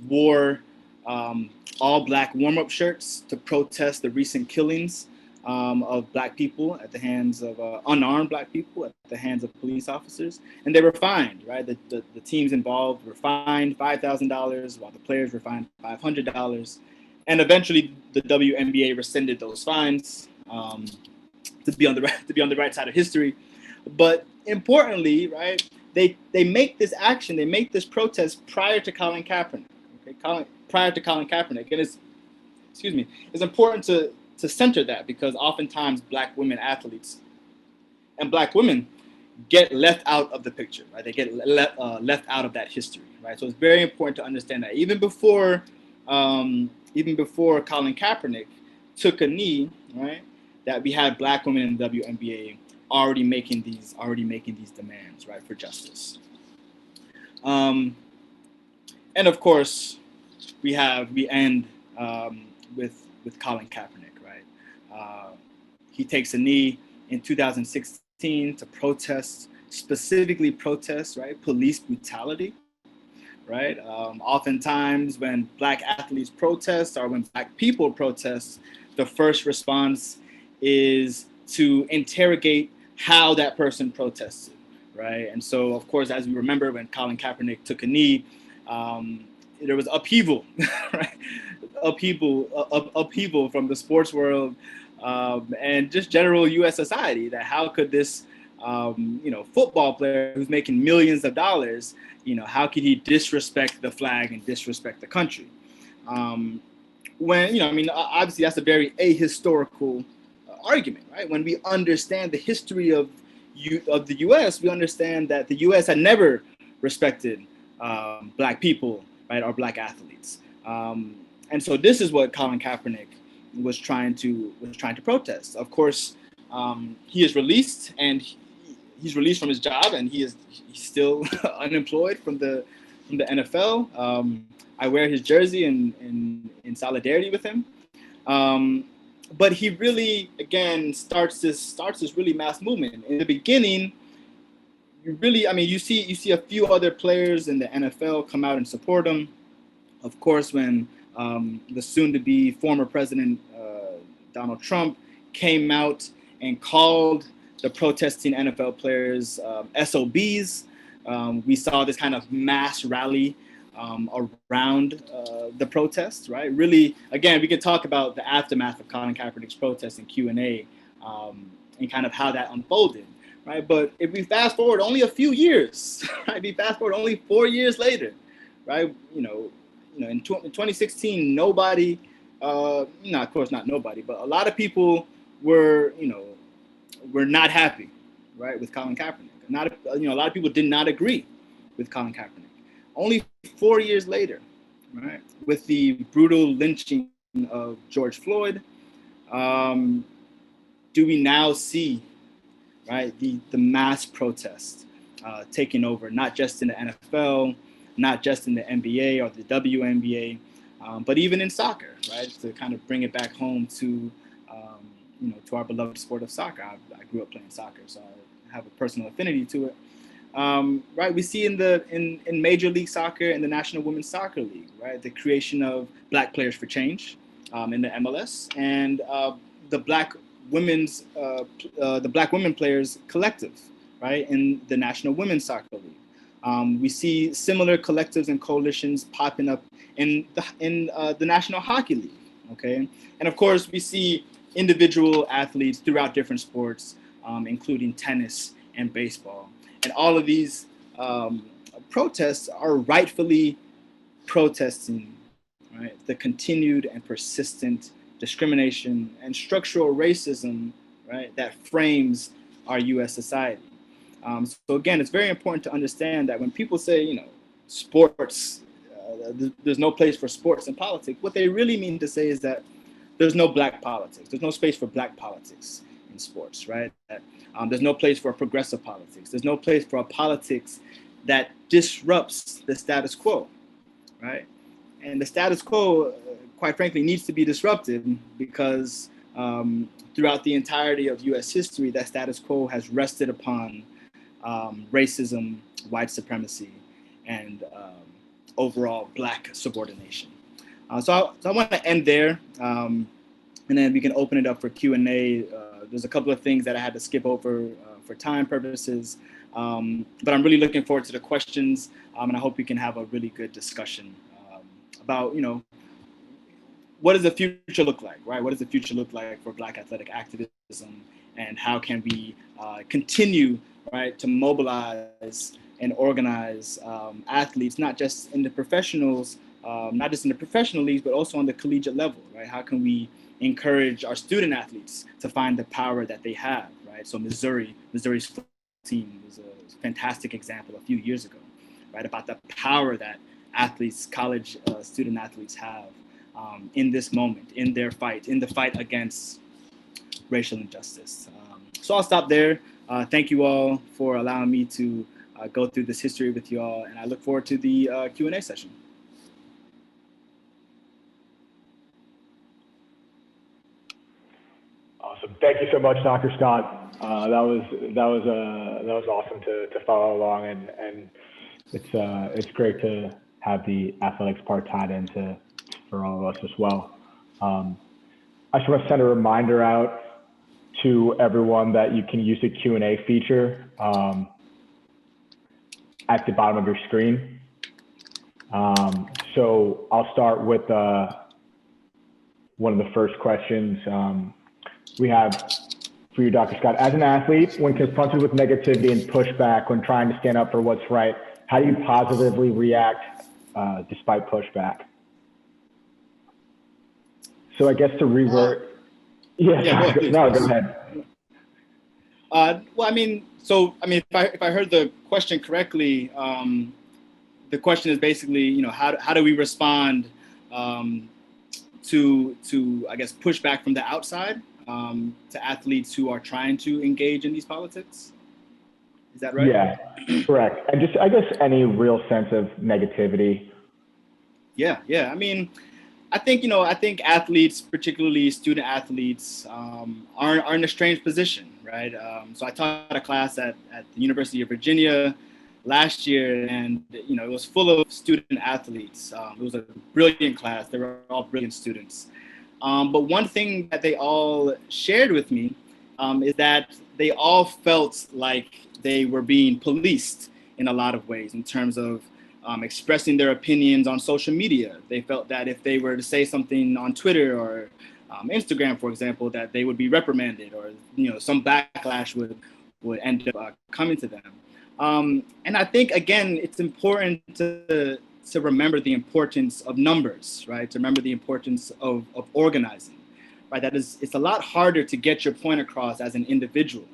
wore all Black warm-up shirts to protest the recent killings of Black people at the hands of unarmed Black people at the hands of police officers, and they were fined. Right, the teams involved were fined $5,000, while the players were fined $500, and eventually the WNBA rescinded those fines to be on the right side of history. But importantly, right, they make this action, they make this protest prior to Colin Kaepernick. Okay, prior to Colin Kaepernick, and it's important to center that, because oftentimes Black women athletes and Black women get left out of the picture, right? They get left out of that history, right? So it's very important to understand that even before Colin Kaepernick took a knee, right, that we had Black women in the WNBA already making these demands, right, for justice. And of course, we end with Colin Kaepernick, right? He takes a knee in 2016 to specifically protest, right, police brutality, right? Oftentimes when Black athletes protest or when Black people protest, the first response is to interrogate how that person protested, right? And so, of course, as we remember, when Colin Kaepernick took a knee, there was upheaval, right? Upheaval from the sports world and just general U.S. society. That how could this, football player who's making millions of dollars, how could he disrespect the flag and disrespect the country? Obviously that's a very ahistorical argument, right? When we understand the history of the U.S., we understand that the U.S. had never respected Black people, right, or Black athletes, and so this is what Colin Kaepernick was trying to protest. Of course, he is released, and he's released from his job, and he's still unemployed from the NFL. I wear his jersey in solidarity with him. But he really, again, starts this really mass movement. In the beginning, you see a few other players in the NFL come out and support him. Of course, when the soon-to-be former president Donald Trump came out and called the protesting NFL players SOBs, we saw this kind of mass rally around the protests, right? Really, again, we could talk about the aftermath of Colin Kaepernick's protest and Q&A and kind of how that unfolded, right? But if we fast forward only a few years, right? We fast forward only 4 years later, right? In 2016, nobody, of course not nobody, but a lot of people were not happy, right, with Colin Kaepernick. A lot of people did not agree with Colin Kaepernick. Only 4 years later, right, with the brutal lynching of George Floyd, do we now see, right, the mass protest taking over, not just in the NFL, not just in the NBA or the WNBA, but even in soccer, right? To kind of bring it back home to, to our beloved sport of soccer. I grew up playing soccer, so I have a personal affinity to it. Right, we see in Major League Soccer and the National Women's Soccer League, right, the creation of Black Players for Change in the MLS, and the Black Women Players Collective, right, in the National Women's Soccer League. We see similar collectives and coalitions popping up in the National Hockey League, okay, and of course we see individual athletes throughout different sports, including tennis and baseball. And all of these protests are rightfully protesting, right, the continued and persistent discrimination and structural racism, right, that frames our U.S. society. So again, it's very important to understand that when people say, sports, there's no place for sports in politics, what they really mean to say is that there's no Black politics. There's no space for Black politics in sports, right? There's no place for progressive politics. There's no place for a politics that disrupts the status quo, right? And the status quo, quite frankly, needs to be disrupted because throughout the entirety of U.S. history, that status quo has rested upon racism, white supremacy, and overall Black subordination. So I want to end there, and then we can open it up for Q&A. There's a couple of things that I had to skip over for time purposes, but I'm really looking forward to the questions, and I hope we can have a really good discussion about, what does the future look like, right? What does the future look like for Black athletic activism, and how can we continue, right, to mobilize and organize athletes, not just in the professionals, not just in the professional leagues, but also on the collegiate level, right? How can we encourage our student athletes to find the power that they have, right? So Missouri's team was a fantastic example a few years ago, right? About the power that athletes, college student athletes have in this moment, in their fight, in the fight against racial injustice. So I'll stop there. Thank you all for allowing me to go through this history with you all, and I look forward to the Q&A session. Awesome. Thank you so much, Dr. Scott. That was awesome to follow along, and it's great to have the athletics part tied into for all of us as well. I just want to send a reminder out to everyone that you can use the Q&A feature at the bottom of your screen. So I'll start with one of the first questions we have for you, Dr. Scott. As an athlete, when confronted with negativity and pushback when trying to stand up for what's right, how do you positively react despite pushback? So I guess to revert, go ahead. Well, if I heard the question correctly, the question is basically, how do we respond to I guess pushback from the outside to athletes who are trying to engage in these politics? Is that right? Yeah, correct. And just I guess any real sense of negativity. Yeah. I think athletes, particularly student athletes, are in a strange position, right? So I taught a class at the University of Virginia last year, and it was full of student athletes. It was a brilliant class. They were all brilliant students. But one thing that they all shared with me is that they all felt like they were being policed in a lot of ways in terms of expressing their opinions on social media. They felt that if they were to say something on Twitter or Instagram, for example, that they would be reprimanded, or some backlash would end up coming to them. And I think, again, it's important to remember the importance of numbers, right? To remember the importance of organizing, right? It's a lot harder to get your point across as an individual,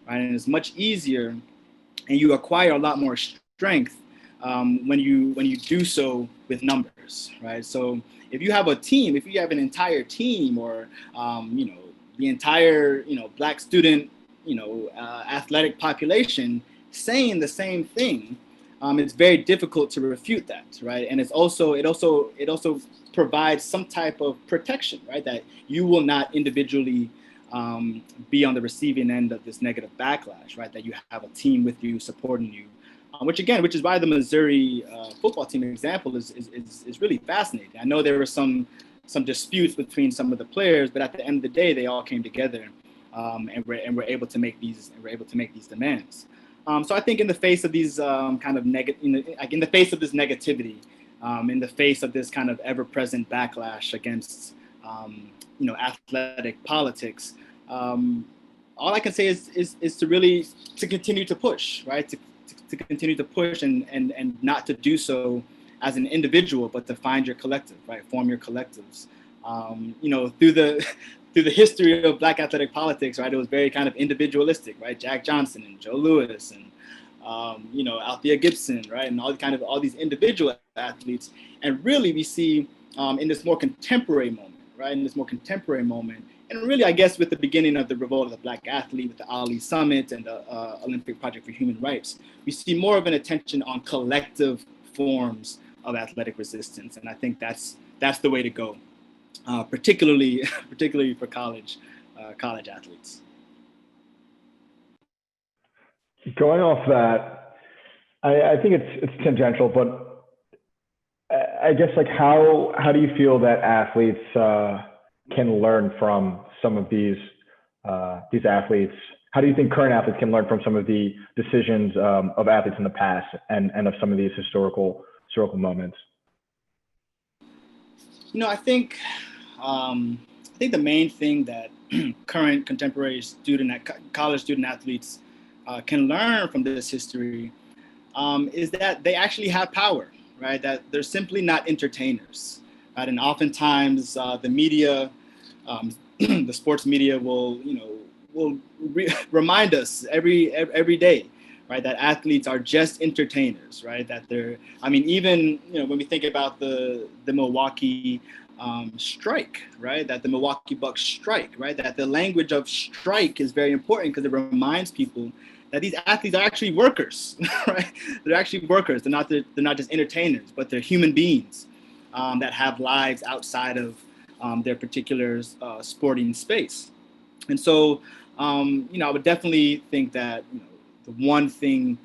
right? And it's much easier, and you acquire a lot more strength when you do so with numbers, right? So if you have a team, if you have an entire team, or the entire Black student athletic population saying the same thing, it's very difficult to refute that, right? And it also provides some type of protection, right? That you will not individually be on the receiving end of this negative backlash, right? That you have a team with you supporting you. Which is why the Missouri football team example is really fascinating. I know there were some disputes between some of the players, but at the end of the day, they all came together and were able to make these demands. So I think in the face of these in the face of this negativity, in the face of this kind of ever-present backlash against athletic politics, all I can say is to continue to push, right? To continue to push and not to do so as an individual, but to find your collective, right? Form your collectives. Through the history of Black athletic politics, right? It was very kind of individualistic, right? Jack Johnson and Joe Louis and Althea Gibson, right? And all these individual athletes. And really we see in this more contemporary moment, right? In this more contemporary moment, and really, I guess, with the beginning of the Revolt of the Black Athlete, with the Ali Summit and the Olympic Project for Human Rights, we see more of an attention on collective forms of athletic resistance. And I think that's the way to go, particularly for college athletes. Going off that, I think it's tangential, but I guess how do you feel that athletes can learn from some of these athletes? How do you think current athletes can learn from some of the decisions of athletes in the past and of some of these historical moments? I think the main thing that current contemporary college student athletes can learn from this history is that they actually have power, right? That they're simply not entertainers, right? And oftentimes the media, the sports media will remind us every day, right? That athletes are just entertainers, right? That even when we think about the Milwaukee strike, right? That the Milwaukee Bucks strike, right? That the language of strike is very important because it reminds people that these athletes are actually workers, right? They're actually workers. They're not just entertainers, but they're human beings that have lives outside of their particular sporting space. And so, I would definitely think that the one thing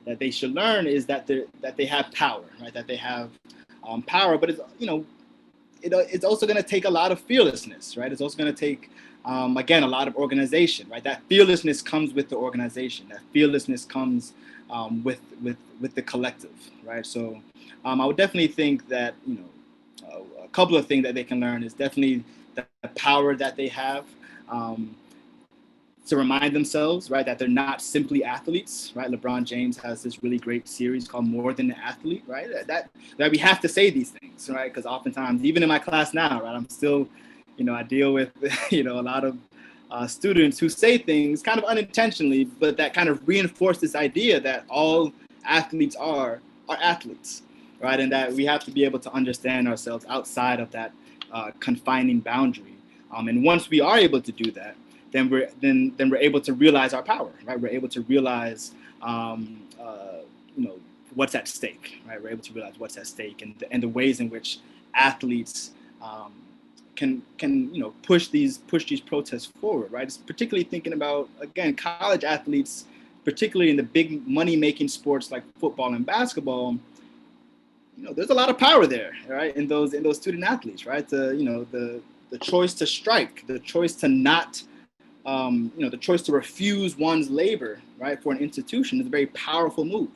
that they should learn is that they have power, right? That they have power, but it's also going to take a lot of fearlessness, right? It's also going to take, again, a lot of organization, right? That fearlessness comes with the organization. That fearlessness comes with the collective, right? So I would definitely think that, a couple of things that they can learn is definitely the power that they have to remind themselves, right, that they're not simply athletes, right? LeBron James has this really great series called More Than an Athlete, right? That we have to say these things, right? Because oftentimes, even in my class now, right, I'm still, I deal with, a lot of students who say things kind of unintentionally, but that kind of reinforce this idea that all athletes are athletes, right? And that we have to be able to understand ourselves outside of that confining boundary. And once we are able to do that, then we're able to realize our power, right? We're able to realize, what's at stake, right? We're able to realize what's at stake and the ways in which athletes can push these protests forward, right? It's particularly thinking about, again, college athletes, particularly in the big money making sports like football and basketball. There's a lot of power there, right? In those student athletes, right? The choice to strike, the choice to not. The choice to refuse one's labor, right, for an institution is a very powerful move.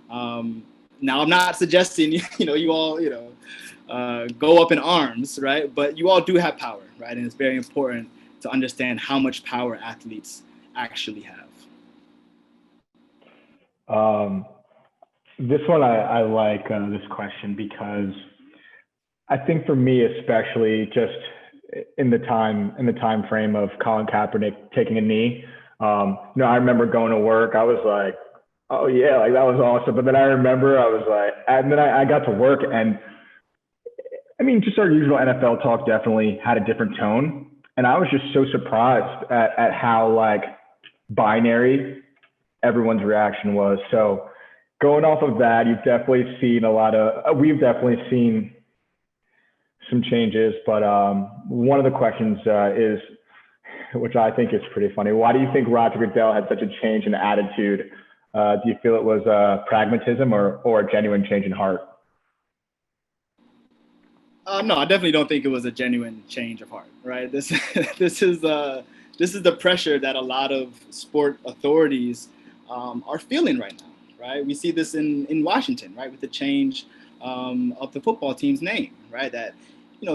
Now, I'm not suggesting, you all, go up in arms, right? But you all do have power, right? And it's very important to understand how much power athletes actually have. This one, I like this question because I think for me, especially just in the time frame of Colin Kaepernick taking a knee. I remember going to work. I was like, oh yeah, like that was awesome. But then I remember I was like, and then I got to work, and I mean, just our usual NFL talk definitely had a different tone. And I was just so surprised at how like binary everyone's reaction was. So going off of that, we've definitely seen some changes, but one of the questions is, which I think is pretty funny. Why do you think Roger Goodell had such a change in attitude? Do you feel it was pragmatism or a genuine change in heart? No, I definitely don't think it was a genuine change of heart, right? This is the pressure that a lot of sport authorities are feeling right now, right? We see this in Washington, right, with the change of the football team's name, right? That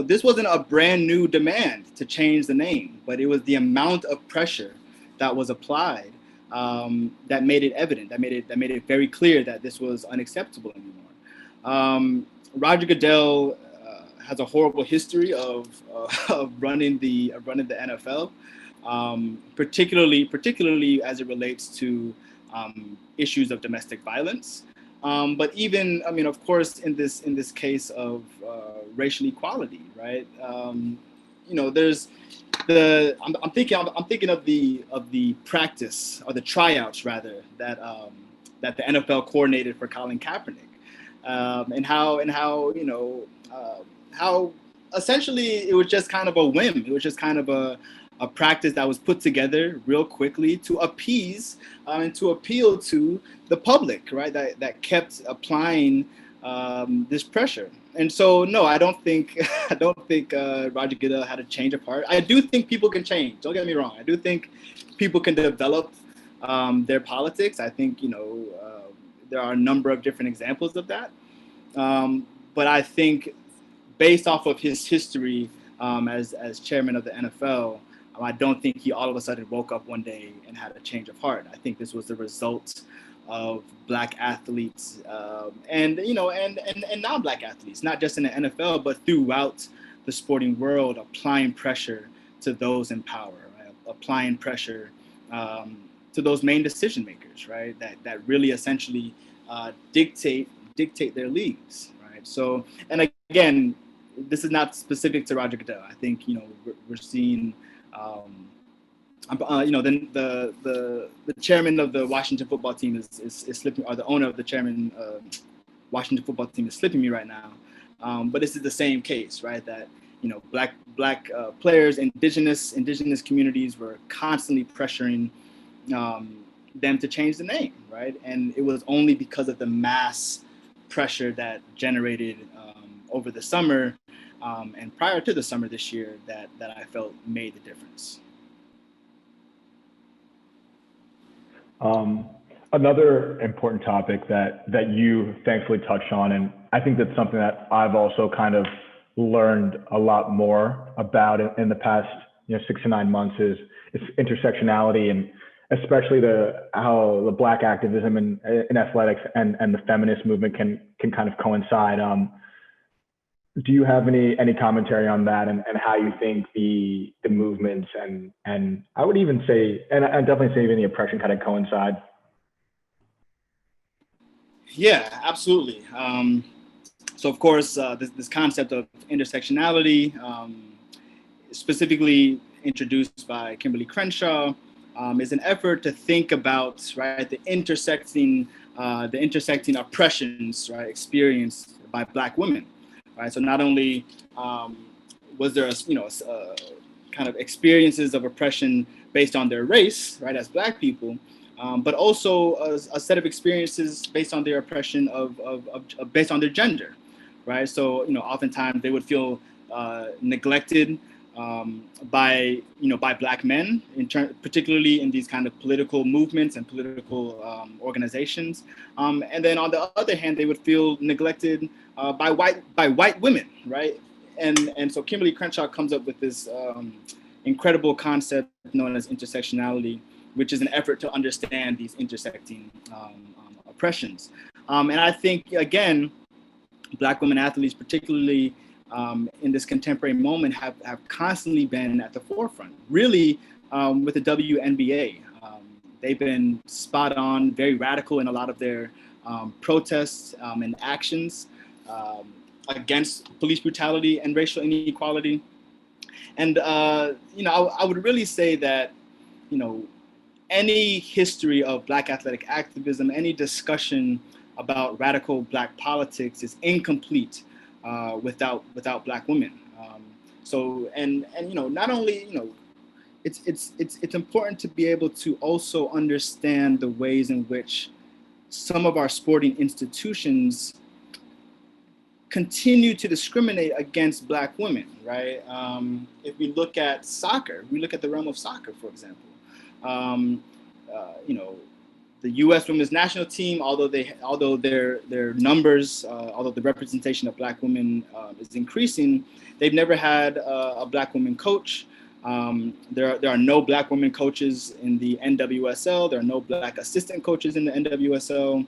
this wasn't a brand new demand to change the name, but it was the amount of pressure that was applied that made it evident, that made it very clear that this was unacceptable anymore. Roger Goodell has a horrible history of running the NFL, particularly as it relates to issues of domestic violence. But even, of course, in this case of racial equality, right? There's I'm thinking of the practice, or the tryouts rather, that the NFL coordinated for Colin Kaepernick, and how essentially it was just kind of a whim. It was just kind of a practice that was put together real quickly to appease and to appeal to the public, right? That kept applying this pressure. And so, no, I don't think Roger Goodell had a change of heart. I do think people can change. Don't get me wrong. I do think people can develop their politics. I think there are a number of different examples of that. But I think, based off of his history as chairman of the NFL, I don't think he all of a sudden woke up one day and had a change of heart. I think this was the result of Black athletes and non-Black athletes, not just in the NFL, but throughout the sporting world, applying pressure to those in power, right? Applying pressure to those main decision makers, right? That really essentially dictate their leagues, right? So, and again, this is not specific to Roger Goodell. I think, we're seeing, the chairman of the Washington football team is slipping, or the owner of the chairman Washington football team is slipping me right now. But this is the same case, right? That black players, indigenous communities were constantly pressuring them to change the name, right? And it was only because of the mass pressure that generated over the summer and prior to the summer this year that I felt made the difference. Another important topic that you thankfully touched on, and I think that's something that I've also kind of learned a lot more about in the past 6 to 9 months, is intersectionality, and especially how the Black activism in athletics and the feminist movement can kind of coincide. Do you have any commentary on that, and how you think the movements and I would even say, and I'd definitely say even the oppression kind of coincide? Yeah, absolutely. So of course, this concept of intersectionality, specifically introduced by Kimberly Crenshaw, is an effort to think about, right, the intersecting oppressions, right, experienced by Black women, right. So not only was there a kind of experiences of oppression based on their race, right, as Black people, but also a set of experiences based on their oppression based on their gender, right? So oftentimes they would feel neglected by Black men, particularly in these kind of political movements and political organizations, and then on the other hand, they would feel neglected by white women, right? And so Kimberly Crenshaw comes up with this incredible concept known as intersectionality, which is an effort to understand these intersecting oppressions. And I think, again, Black women athletes, particularly in this contemporary moment, have constantly been at the forefront, really, with the WNBA. They've been spot on, very radical in a lot of their protests and actions against police brutality and racial inequality. And, I would really say that, any history of Black athletic activism, any discussion about radical Black politics is incomplete without Black women. So not only it's important to be able to also understand the ways in which some of our sporting institutions continue to discriminate against Black women, right? If we look at soccer, we look at the realm of soccer, for example. The U.S. women's national team, although their numbers, although the representation of Black women is increasing, they've never had a Black woman coach. There are no Black women coaches in the NWSL. There are no Black assistant coaches in the NWSL.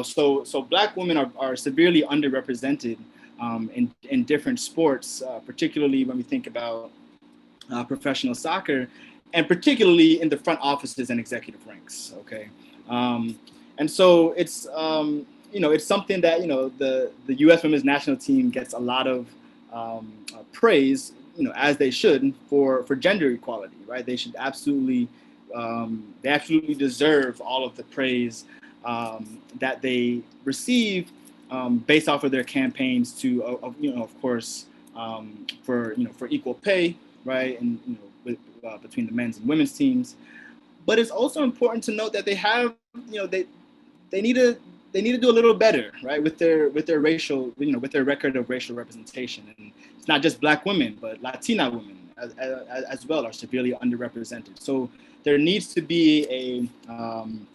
So Black women are severely underrepresented in different sports, particularly when we think about professional soccer, and particularly in the front offices and executive ranks. Okay, and so it's it's something that the U.S. women's national team gets a lot of praise, as they should, for gender equality, right? They should absolutely deserve all of the praise that they receive based off of their campaigns to, of course, for equal pay, right, and between the men's and women's teams. But it's also important to note that they have, they need to do a little better, right, with their racial, with their record of racial representation. And it's not just Black women, but Latina women as well are severely underrepresented. So there needs to be an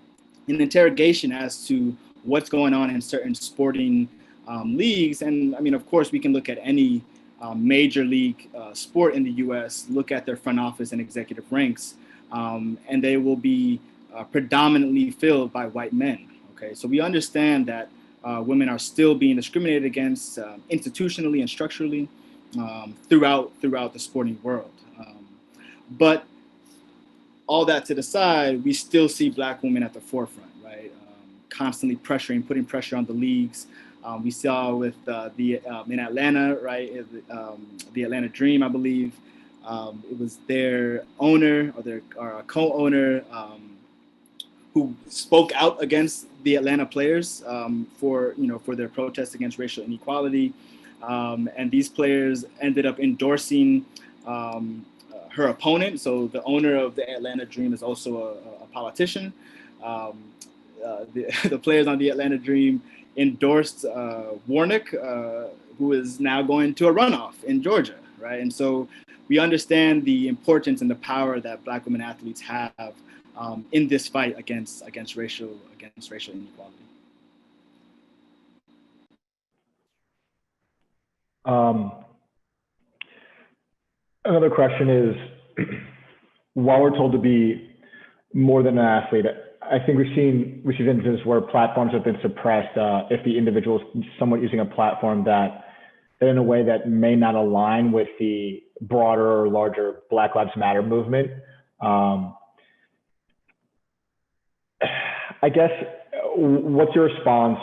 interrogation as to what's going on in certain sporting leagues. And I mean, of course, we can look at any major league sport in the U.S., look at their front office and executive ranks, and they will be predominantly filled by white men. Okay, so we understand that women are still being discriminated against institutionally and structurally throughout the sporting world. But all that to the side, we still see Black women at the forefront, right? constantly putting pressure on the leagues. We saw with in Atlanta, right? The Atlanta Dream, I believe. It was their owner or a co-owner who spoke out against the Atlanta players for their protests against racial inequality, and these players ended up endorsing her opponent. So the owner of the Atlanta Dream is also a politician. The players on the Atlanta Dream endorsed Warnock, who is now going to a runoff in Georgia, right? And so we understand the importance and the power that Black women athletes have in this fight against racial inequality. Another question is, while we're told to be more than an athlete, I think we've seen instances where platforms have been suppressed if the individual is somewhat using a platform that in a way that may not align with the broader or larger Black Lives Matter movement. I guess, what's your response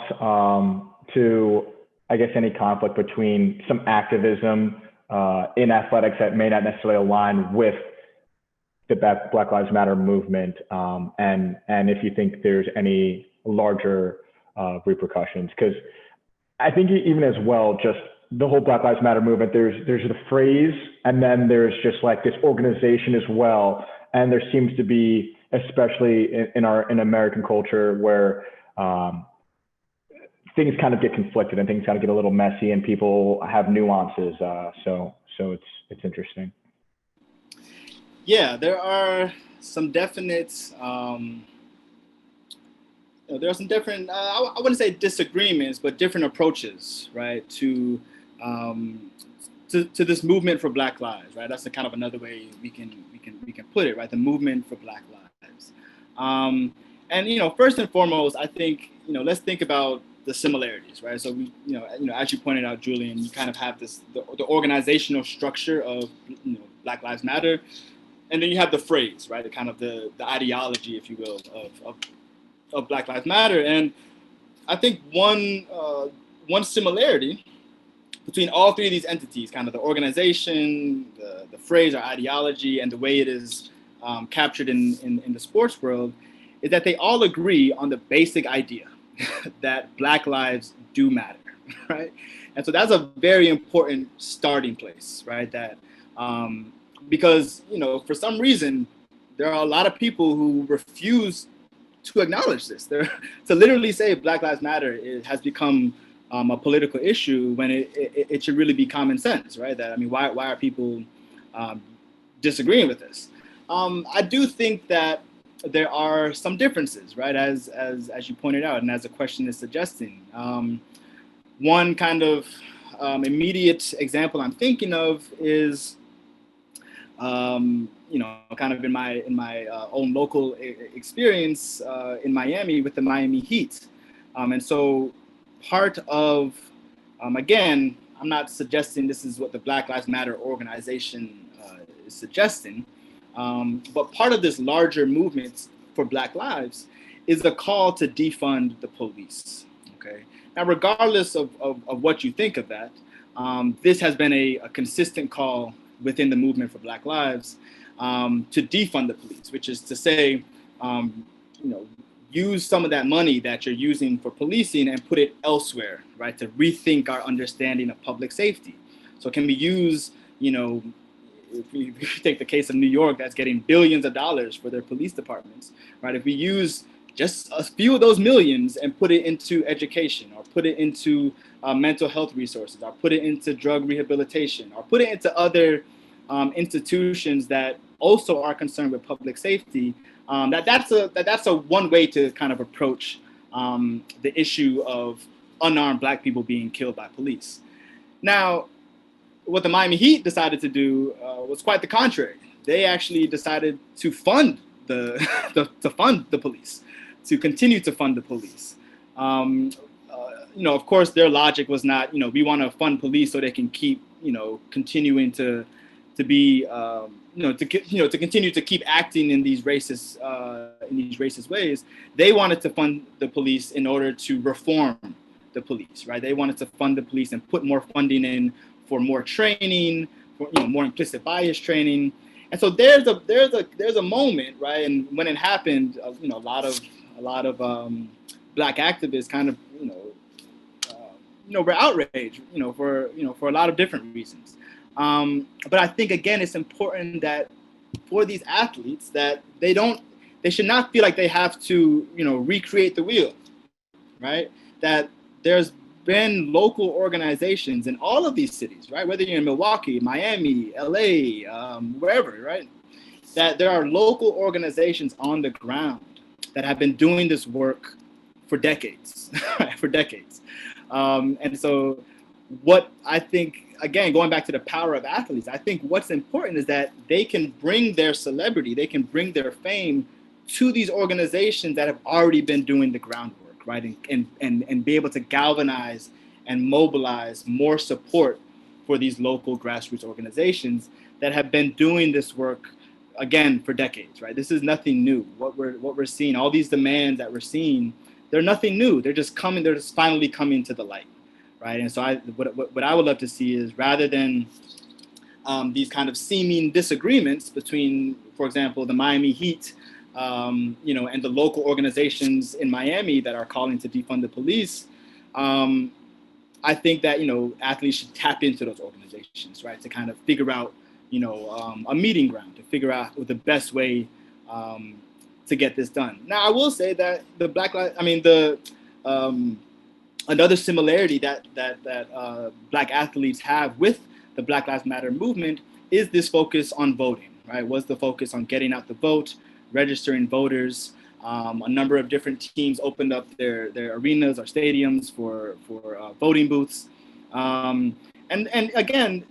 to, I guess, any conflict between some activism in athletics that may not necessarily align with the Black Lives Matter movement, and if you think there's any larger repercussions? Because I think even as well, just the whole Black Lives Matter movement, there's the phrase, and then there's just like this organization as well. And there seems to be, especially in American culture, where things kind of get conflicted and things kind of get a little messy and people have nuances. So it's interesting. Yeah, there are some definite, there are some different, I wouldn't say disagreements, but different approaches, right, to this movement for Black lives, right? That's kind of another way we can put it, right? The movement for Black lives. And first and foremost, I think let's think about the similarities, right? So we, as you pointed out, Julian, you kind of have the organizational structure of Black Lives Matter, and then you have the phrase, right? The kind of the ideology, if you will, of Black Lives Matter. And I think one similarity between all three of these entities, kind of the organization, the phrase or ideology, and the way it is captured in the sports world, is that they all agree on the basic idea that Black lives do matter, right? And so that's a very important starting place, right? That because for some reason there are a lot of people who refuse to acknowledge this. To literally say Black Lives Matter has become a political issue when it should really be common sense, right? That, I mean, why are people disagreeing with this? I do think that there are some differences, right? As you pointed out, and as the question is suggesting. One kind of immediate example I'm thinking of is, kind of in my own local experience in Miami with the Miami Heat, and so part of, again, I'm not suggesting this is what the Black Lives Matter organization is suggesting, but part of this larger movement for Black lives is a call to defund the police. Okay. Now, regardless of what you think of that, this has been a consistent call within the movement for Black lives to defund the police, which is to say, use some of that money that you're using for policing and put it elsewhere, right? To rethink our understanding of public safety. So it can be used, if you take the case of New York, that's getting billions of dollars for their police departments, right? If we use just a few of those millions and put it into education, or put it into mental health resources, or put it into drug rehabilitation, or put it into other institutions that also are concerned with public safety, that's a one way to kind of approach the issue of unarmed Black people being killed by police. Now, what the Miami Heat decided to do was quite the contrary. They actually decided to fund the police, to continue to fund the police. Of course, their logic was not, we want to fund police so they can keep, continuing to to be, to continue to keep acting in these racist ways. They wanted to fund the police in order to reform the police, right? They wanted to fund the police and put more funding in for more training, for more implicit bias training. And so there's a moment, right? And when it happened, a lot of Black activists kind of were outraged, for a lot of different reasons. But I think again, it's important that for these athletes that they should not feel like they have to recreate the wheel, right? That there's been local organizations in all of these cities, right? Whether you're in Milwaukee, Miami, LA, wherever, right? That there are local organizations on the ground that have been doing this work for decades, for decades. And so what I think, again, going back to the power of athletes, I think what's important is that they can bring their celebrity, they can bring their fame to these organizations that have already been doing the groundwork, right? And be able to galvanize and mobilize more support for these local grassroots organizations that have been doing this work, again, for decades, right? This is nothing new. What we're seeing, all these demands that we're seeing, they're nothing new. They're just finally coming to the light, right? And so what I would love to see is, rather than these kind of seeming disagreements between, for example, the Miami Heat, and the local organizations in Miami that are calling to defund the police, I think that athletes should tap into those organizations, right, to kind of figure out a meeting ground, to figure out the best way to get this done. Now, I will say that another similarity that Black athletes have with the Black Lives Matter movement is this focus on voting, right? Was the focus on getting out the vote, registering voters. A number of different teams opened up their arenas or stadiums for voting booths. And again,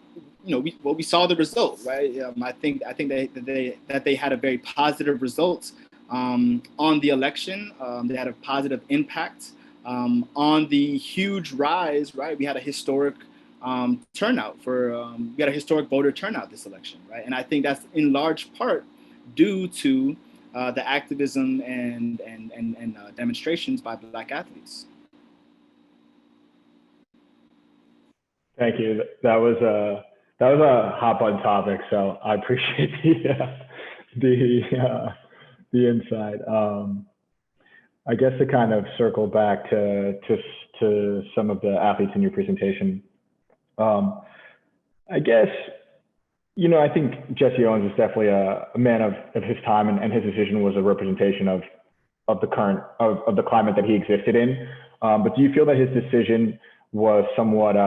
we saw the result, right? I think that they had a very positive result on the election. They had a positive impact on the huge rise, right? We had a historic turnout we had a historic voter turnout this election, right? And I think that's in large part due to the activism and demonstrations by Black athletes. Thank you. That was a hot button topic, so I appreciate the insight. I guess to kind of circle back to some of the athletes in your presentation, I guess, I think Jesse Owens is definitely a man of his time, and his decision was a representation of the current of the climate that he existed in. But do you feel that his decision was somewhat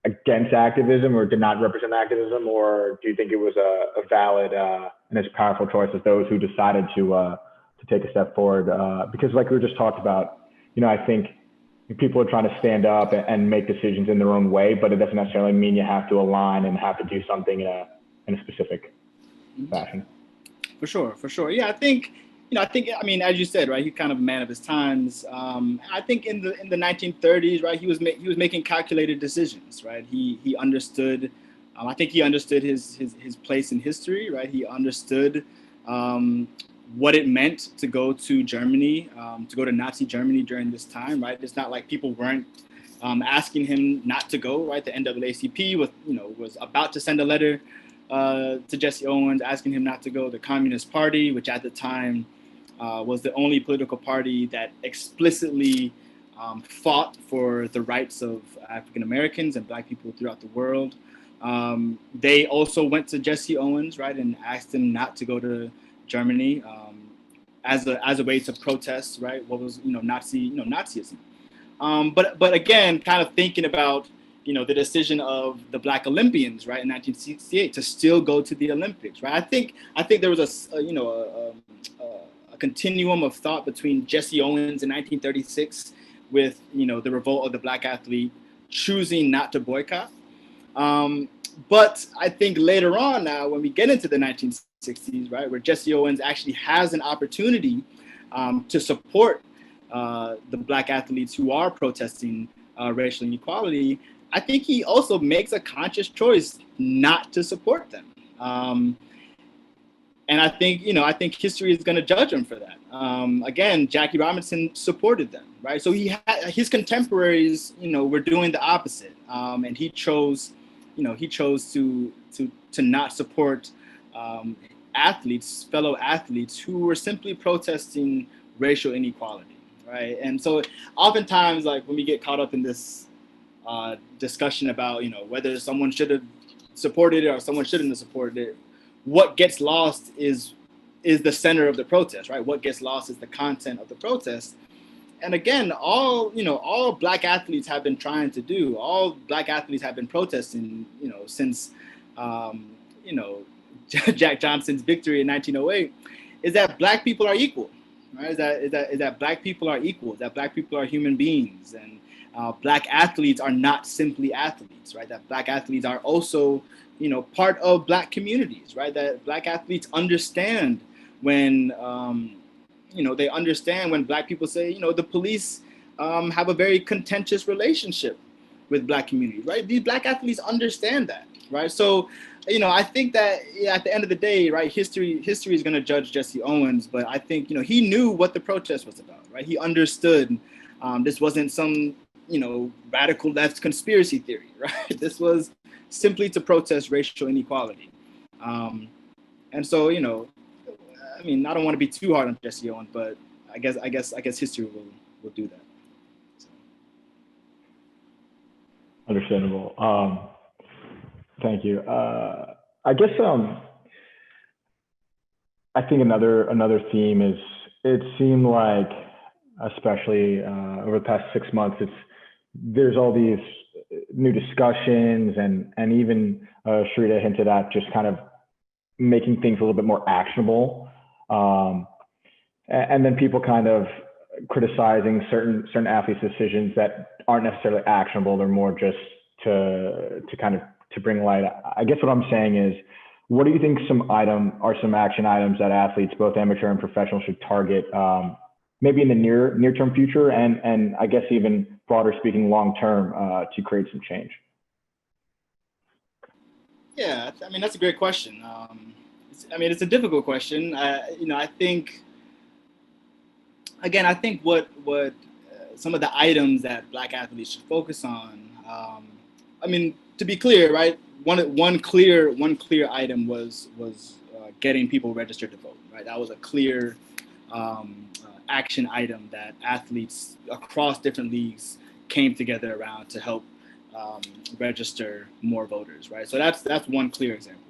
against activism, or did not represent activism, or do you think it was a valid and as powerful choice as those who decided to take a step forward? Because like we just talked about, I think people are trying to stand up and make decisions in their own way, but it doesn't necessarily mean you have to align and have to do something in a specific fashion. For sure. Yeah, I think, as you said, right, he's kind of a man of his times. I think in the 1930s, right, he was making calculated decisions, right? He understood. I think he understood his place in history, right? He understood what it meant to go to Germany, to go to Nazi Germany during this time, right? It's not like people weren't asking him not to go, right? The NAACP was about to send a letter to Jesse Owens asking him not to go. The Communist Party, which at the time was the only political party that explicitly fought for the rights of African Americans and Black people throughout the world. They also went to Jesse Owens, right, and asked him not to go to Germany as a way to protest, right, what was Nazism. But again, kind of thinking about the decision of the Black Olympians, right, in 1968 to still go to the Olympics, right. I think there was a continuum of thought between Jesse Owens in 1936 with the revolt of the Black athlete choosing not to boycott. But I think later on now, when we get into the 1960s, right, where Jesse Owens actually has an opportunity to support the Black athletes who are protesting racial inequality, I think he also makes a conscious choice not to support them. And I think history is going to judge him for that. Again, Jackie Robinson supported them, right? So his contemporaries, were doing the opposite, and he chose to not support fellow athletes who were simply protesting racial inequality, right? And so, oftentimes, like when we get caught up in this discussion about whether someone should have supported it or someone shouldn't have supported it, what gets lost is the center of the protest, right? What gets lost is the content of the protest. And again, all Black athletes have been trying to do, all Black athletes have been protesting, since Jack Johnson's victory in 1908, is that Black people are equal, right? Is that Black people are equal, that Black people are human beings, and Black athletes are not simply athletes, right? That Black athletes are also part of Black communities, right? That Black athletes understand when, they understand when Black people say, the police have a very contentious relationship with Black communities, right? These Black athletes understand that, right? So, I think that at the end of the day, right, history is going to judge Jesse Owens, but I think, he knew what the protest was about, right? He understood this wasn't some, radical left conspiracy theory, right? This was simply to protest racial inequality. And so, I don't want to be too hard on Jesse Owens, but I guess history will do that. So. Understandable. Thank you. I guess I think another theme is, it seemed like, especially over the past 6 months, there's all these new discussions and even Sharita hinted at just kind of making things a little bit more actionable. And then people kind of criticizing certain athletes' decisions that aren't necessarily actionable. They're more just to bring light. I guess what I'm saying is, what do you think some action items that athletes, both amateur and professional, should target, maybe in the near-term future, and I guess even broader speaking, long-term, to create some change? Yeah, that's a great question. It's a difficult question. I think what some of the items that Black athletes should focus on. To be clear, right? One clear item was getting people registered to vote, right? That was a clear action item that athletes across different leagues came together around to help register more voters, right? So that's one clear example.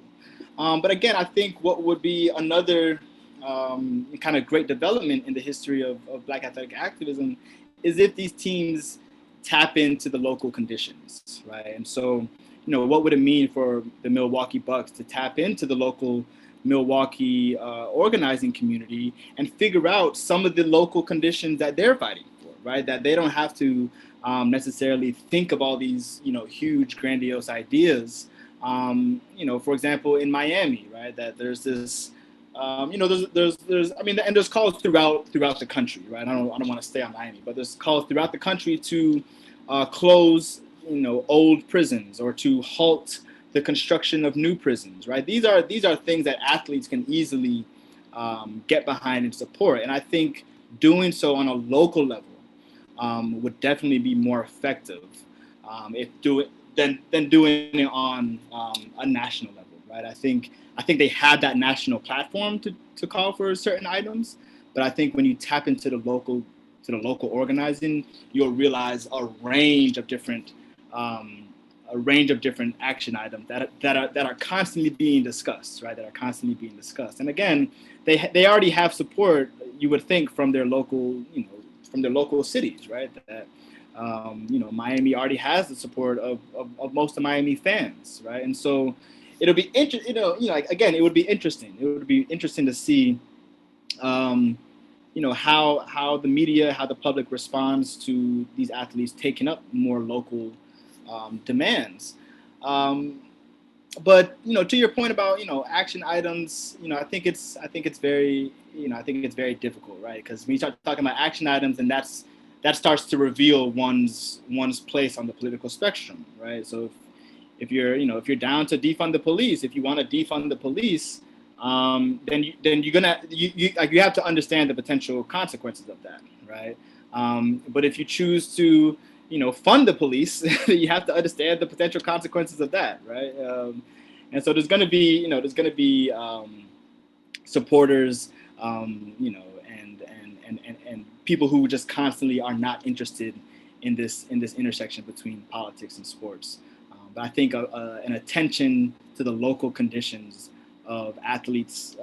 But again, I think what would be another kind of great development in the history of Black athletic activism is if these teams tap into the local conditions, right? And so, what would it mean for the Milwaukee Bucks to tap into the local Milwaukee organizing community and figure out some of the local conditions that they're fighting for, right? That they don't have to necessarily think of all these, huge, grandiose ideas. For example, in Miami, right? That there's this, there's calls throughout the country, right? I don't want to stay on Miami, but there's calls throughout the country to close, old prisons, or to halt the construction of new prisons, right? These are things that athletes can easily get behind and support. And I think doing so on a local level would definitely be more effective than doing it on a national level, right? I think they have that national platform to call for certain items, but I think when you tap into the local organizing, you'll realize a range of different action items that are constantly being discussed, right? That are constantly being discussed. And again, they already have support, you would think, from their local cities, right? That Miami already has the support of most of Miami fans, right? And so it'll be interesting. Again, it would be interesting. It would be interesting to see, how the media, how the public responds to these athletes taking up more local demands. But to your point about action items, I think it's very difficult, right? Because when you start talking about action items, and that's that starts to reveal one's place on the political spectrum, right? So if you're down to defund the police, if you want to defund the police, then you have to understand the potential consequences of that, right? But if you choose to fund the police, you have to understand the potential consequences of that, right? And so there's going to be supporters, and people who just constantly are not interested in this intersection between politics and sports. But I think an attention to the local conditions of athletes'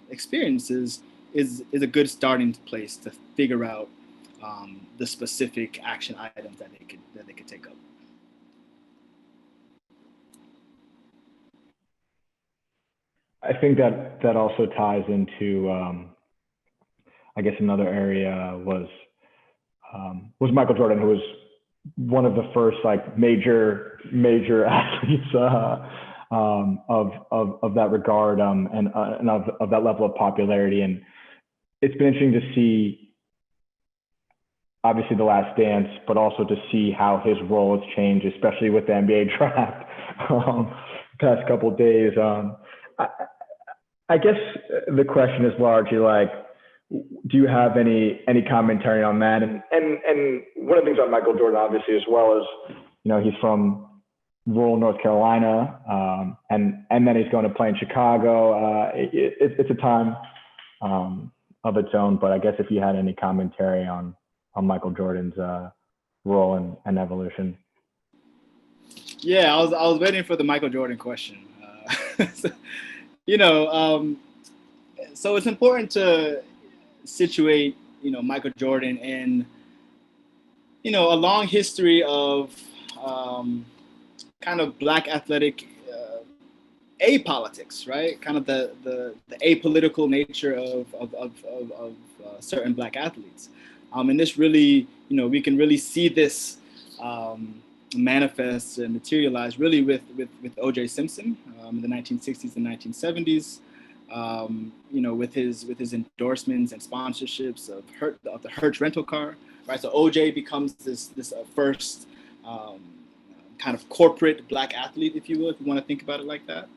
experiences is a good starting place to figure out the specific action items that they could take up. I think that also ties into, I guess another area was Michael Jordan, who was one of the first like major athletes of that regard, and of that level of popularity. And it's been interesting to see, obviously, The Last Dance, but also to see how his role has changed, especially with the NBA draft past couple of days. I guess the question is largely like, do you have any commentary on that? And one of the things about Michael Jordan, obviously, as well as, he's from rural North Carolina, and then he's going to play in Chicago. It's a time of its own, but I guess if you had any commentary on Michael Jordan's role and evolution. Yeah, I was waiting for the Michael Jordan question. So it's important to situate, Michael Jordan in, a long history of kind of Black athletic apolitics, right? Kind of the apolitical nature of certain Black athletes. And this really, we can really see this manifest and materialize really with O.J. Simpson in the 1960s and 1970s. With his endorsements and sponsorships of the Hertz rental car, right? So OJ becomes this first kind of corporate Black athlete, if you will, if you want to think about it like that.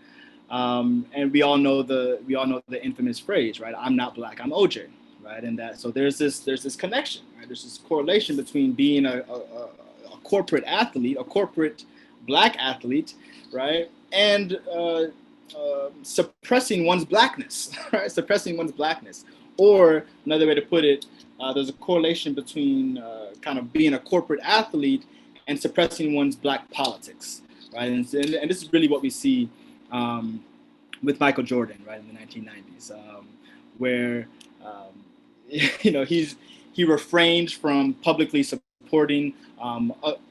And we all know the infamous phrase, right? I'm not Black, I'm OJ, right? And that, so there's this connection, right? There's this correlation between being a corporate athlete, a corporate Black athlete, right? And suppressing one's Blackness, right? Suppressing one's Blackness. Or another way to put it, there's a correlation between kind of being a corporate athlete and suppressing one's Black politics, right? And this is really what we see with Michael Jordan, right, in the 1990s, where he refrained from publicly supporting,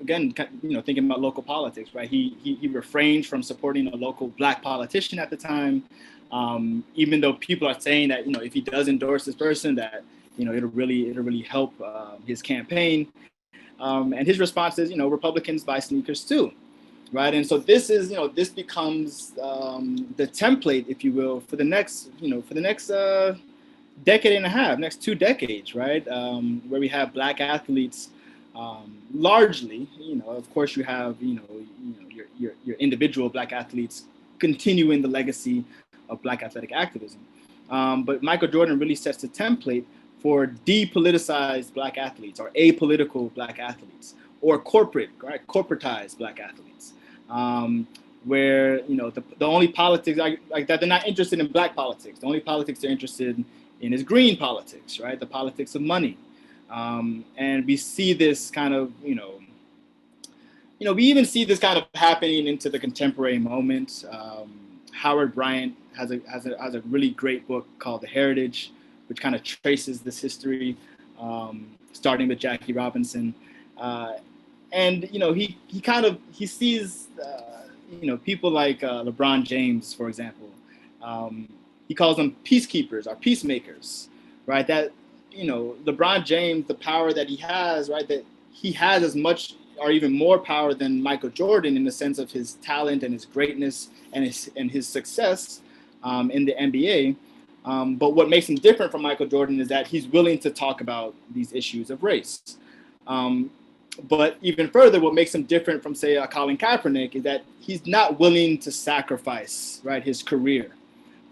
again, thinking about local politics, right? He refrained from supporting a local Black politician at the time, even though people are saying that if he does endorse this person, that it'll really help his campaign. And his response is, Republicans buy sneakers too, right? And so this becomes the template, if you will, for the next decade and a half, next 2 decades, right? Where we have Black athletes. Largely, of course, you have your individual Black athletes continuing the legacy of Black athletic activism, but Michael Jordan really sets the template for depoliticized Black athletes, or apolitical Black athletes, or corporatized Black athletes, where the only politics like that, they're not interested in Black politics. The only politics they're interested in is green politics, right? The politics of money. And we see this kind of, we even see this kind of happening into the contemporary moment. Howard Bryant has a really great book called The Heritage, which kind of traces this history, starting with Jackie Robinson. And he sees people like LeBron James, for example. He calls them peacekeepers or peacemakers, right? That LeBron James, the power that he has, right? That he has as much or even more power than Michael Jordan in the sense of his talent and his greatness and his success in the NBA. But what makes him different from Michael Jordan is that he's willing to talk about these issues of race. But even further, what makes him different from, say, Colin Kaepernick is that he's not willing to sacrifice, right, his career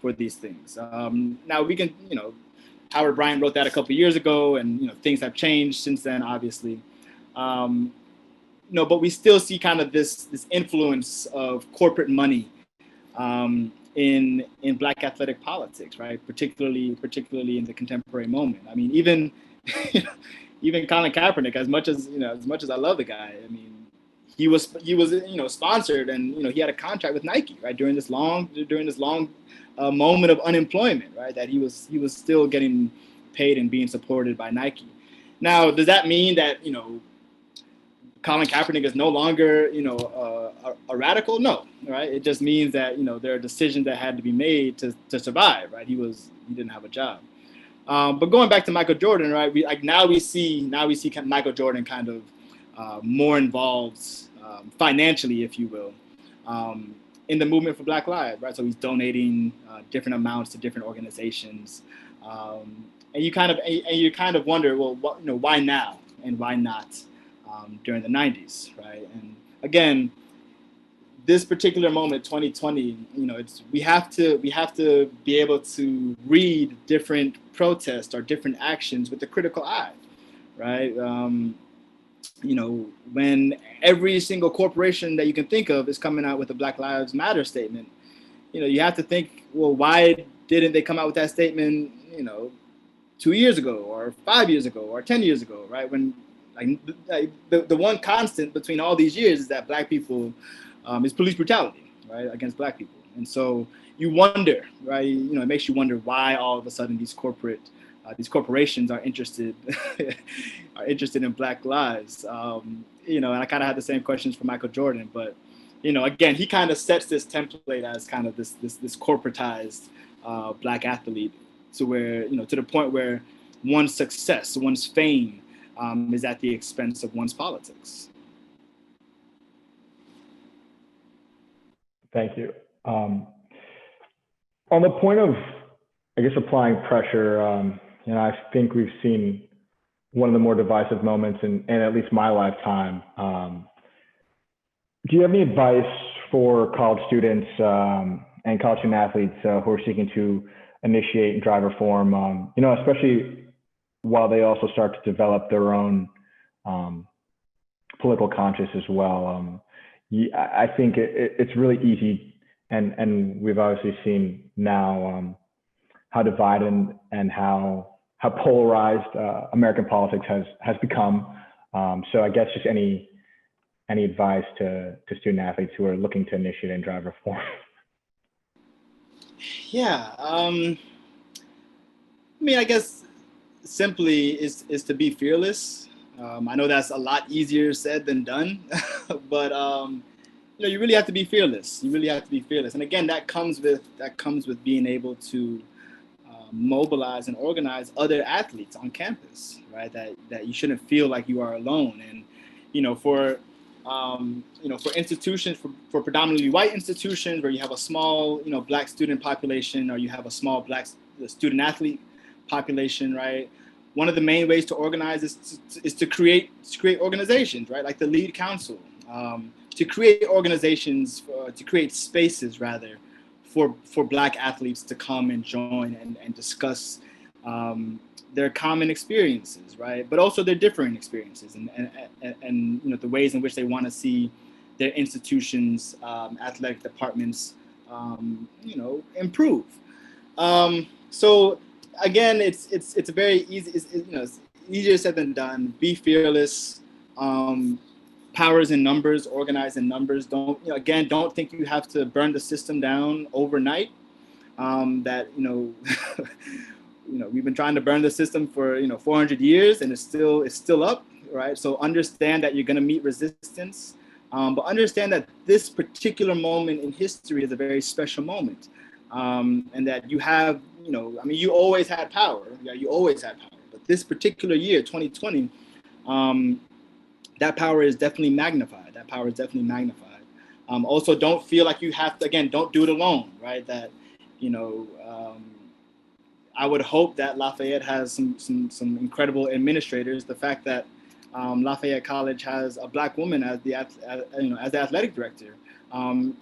for these things. Now we can, Howard Bryant wrote that a couple of years ago, and things have changed since then, obviously. But we still see kind of this influence of corporate money in Black athletic politics, right? Particularly in the contemporary moment. I mean, even even Colin Kaepernick, as much as I love the guy, I mean, he was sponsored, and he had a contract with Nike, right, during this long moment of unemployment, right, that he was still getting paid and being supported by Nike. Now, does that mean that Colin Kaepernick is no longer a radical? No, right? It just means that there are decisions that had to be made to survive, right? He didn't have a job. But going back to Michael Jordan, right? We see Michael Jordan kind of more involved financially, if you will, in the movement for Black Lives, right? So he's donating different amounts to different organizations, and you kind of wonder, well, why now and why not during the 90s, right? And again, this particular moment, 2020, we have to be able to read different protests or different actions with a critical eye, right? When every single corporation that you can think of is coming out with a Black Lives Matter statement, you have to think, well, why didn't they come out with that statement, 2 years ago or 5 years ago or 10 years ago, right? When the one constant between all these years is that Black people is police brutality, right, against Black people. And so you wonder, right, it makes you wonder why all of a sudden these corporations are interested in Black lives. And I kind of had the same questions for Michael Jordan, but again, he kind of sets this template as kind of this corporatized Black athlete, to where to the point where one's success, one's fame, is at the expense of one's politics. Thank you. On the point of, I guess, applying pressure, I think we've seen one of the more divisive moments in at least my lifetime. Do you have any advice for college students and college student athletes who are seeking to initiate and drive reform, especially while they also start to develop their own political conscience as well? I think it's really easy, and we've obviously seen now how divided and how polarized American politics has become. So I guess just any advice to student athletes who are looking to initiate and drive reform? Yeah, I mean, I guess simply is to be fearless. I know that's a lot easier said than done, but you really have to be fearless. You really have to be fearless, and again, that comes with being able to mobilize and organize other athletes on campus, right? That you shouldn't feel like you are alone, and for institutions, for predominantly white institutions where you have a small Black student population, or you have a small Black student athlete population, right? One of the main ways to organize is to create organizations, right? Like the lead council, to create organizations, to create spaces rather for Black athletes to come and join and discuss their common experiences, right? But also their differing experiences and the ways in which they want to see their institutions, athletic departments, improve. So again, it's very easy. It's easier said than done. Be fearless. Powers in numbers, organize in numbers. Don't think you have to burn the system down overnight. We've been trying to burn the system for 400 years, and it's still up, right? So understand that you're going to meet resistance, but understand that this particular moment in history is a very special moment, and that you have, you always had power. Yeah, you always had power, but this particular year, 2020. That power is definitely magnified. Also, don't feel like you have to, again, don't do it alone, right? That, I would hope that Lafayette has some incredible administrators. The fact that Lafayette College has a Black woman as the athletic director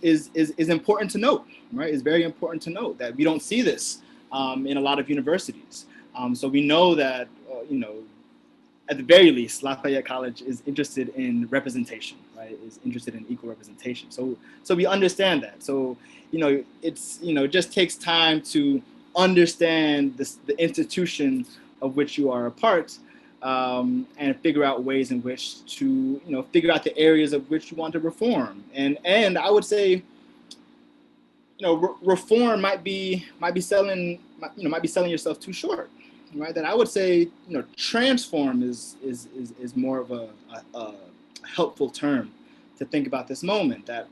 is important to note, right? It's very important to note that we don't see this in a lot of universities. So we know that at the very least, Lafayette College is interested in representation, right? Is interested in equal representation. So we understand that. So it just takes time to understand the institution of which you are a part, and figure out ways in which to figure out the areas of which you want to reform. And I would say reform might be selling yourself too short. Right, that I would say, transform is more of a helpful term to think about this moment. That,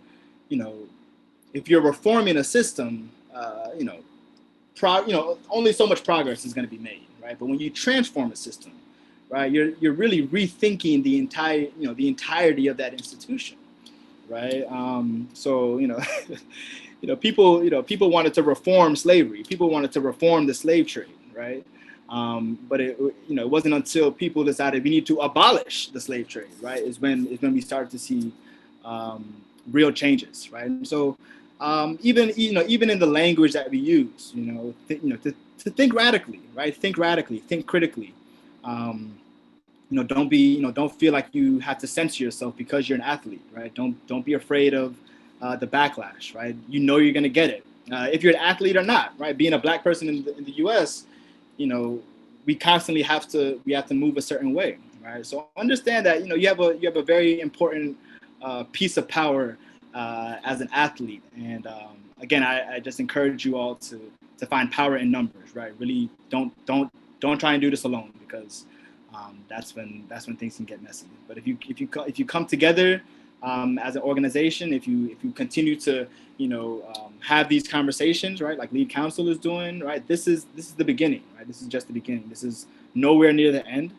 if you're reforming a system, only so much progress is going to be made, right? But when you transform a system, right, you're really rethinking the entirety of that institution, right? People wanted to reform slavery. People wanted to reform the slave trade, right? But it wasn't until people decided we need to abolish the slave trade, right, is when we started to see real changes, right? So even in the language that we use, to think radically, right? Think radically, think critically. Don't feel like you have to censor yourself because you're an athlete, right? Don't be afraid of the backlash, right? You're going to get it if you're an athlete or not, right? Being a Black person in the U.S., we constantly have to move a certain way, right? So understand that you have a very important piece of power as an athlete, and again, I just encourage you all to find power in numbers, right? Really, don't try and do this alone, because that's when things can get messy. But if you come together as an organization, if you continue to have these conversations, right, like Lead Counsel is doing, right, this is the beginning, right? This is just the beginning. This is nowhere near the end.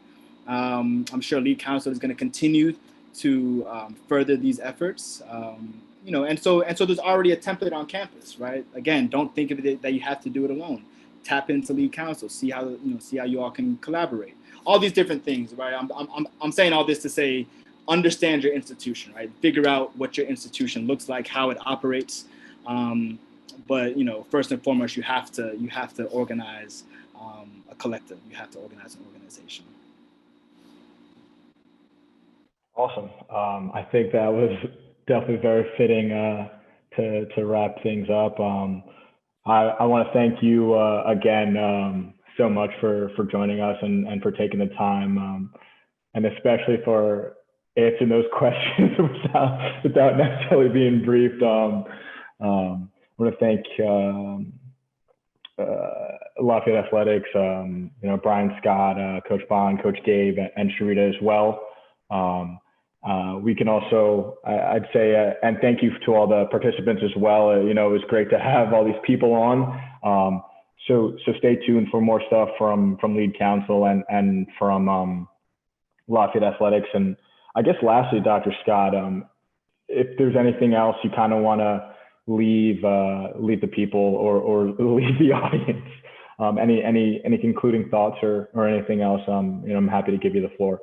I'm sure Lead Counsel is going to continue to further these efforts, and so there's already a template on campus, right? Again, don't think of it that you have to do it alone. Tap into Lead Counsel, see how you all can collaborate. All these different things, right? I'm saying all this to say, understand your institution, right? Figure out what your institution looks like, how it operates. But first and foremost, you have to organize a collective. You have to organize an organization. Awesome. I think that was definitely very fitting to wrap things up. I want to thank you again so much for joining us and for taking the time, and especially for answering those questions without necessarily being briefed. I want to thank Lafayette Athletics, Brian Scott, Coach Bond, Coach Gabe, and Sharita as well. We can also, I'd say, and thank you to all the participants as well. It was great to have all these people on. So stay tuned for more stuff from Lead Counsel and from Lafayette Athletics. And I guess lastly, Dr. Scott, if there's anything else you kind of want to leave the people or leave the audience, any concluding thoughts or anything else, I'm happy to give you the floor.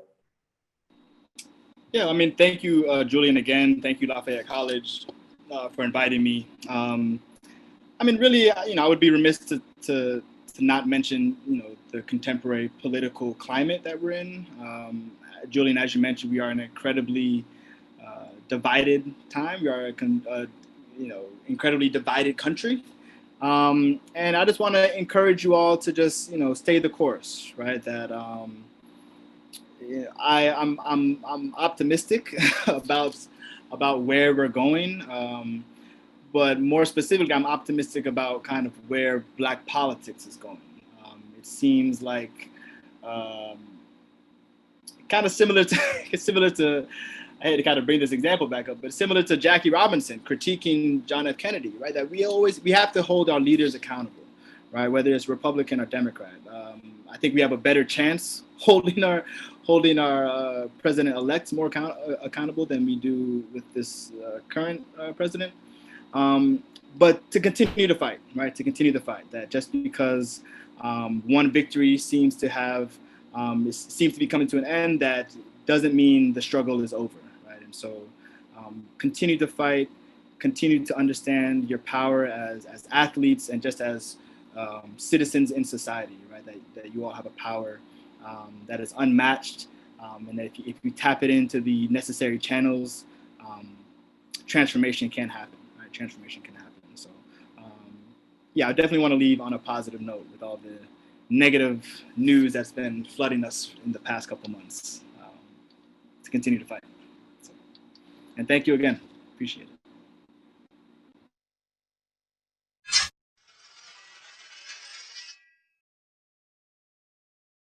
Yeah, thank you, Julian, again. Thank you, Lafayette College, for inviting me. Really, I would be remiss to not mention, the contemporary political climate that we're in. Julian, as you mentioned, we are in an incredibly divided time. We are a incredibly divided country. And I just want to encourage you all to just, stay the course, right? That I'm optimistic about where we're going. But more specifically, I'm optimistic about kind of where Black politics is going. It seems like kind of similar to, I hate to kind of bring this example back up, but similar to Jackie Robinson critiquing John F. Kennedy, right? That we have to hold our leaders accountable, right? Whether it's Republican or Democrat. I think we have a better chance holding our president-elect more accountable than we do with this current president. But to continue to fight, right? To continue to fight. That just because one victory seems to be coming to an end, that doesn't mean the struggle is over, right? And so continue to fight, continue to understand your power as athletes and just as citizens in society, right? That you all have a power that is unmatched, and that if you tap it into the necessary channels, transformation can happen, right? Transformation can happen. So yeah, I definitely want to leave on a positive note with all the negative news that's been flooding us in the past couple months, to continue to fight. So, and thank you again. Appreciate it.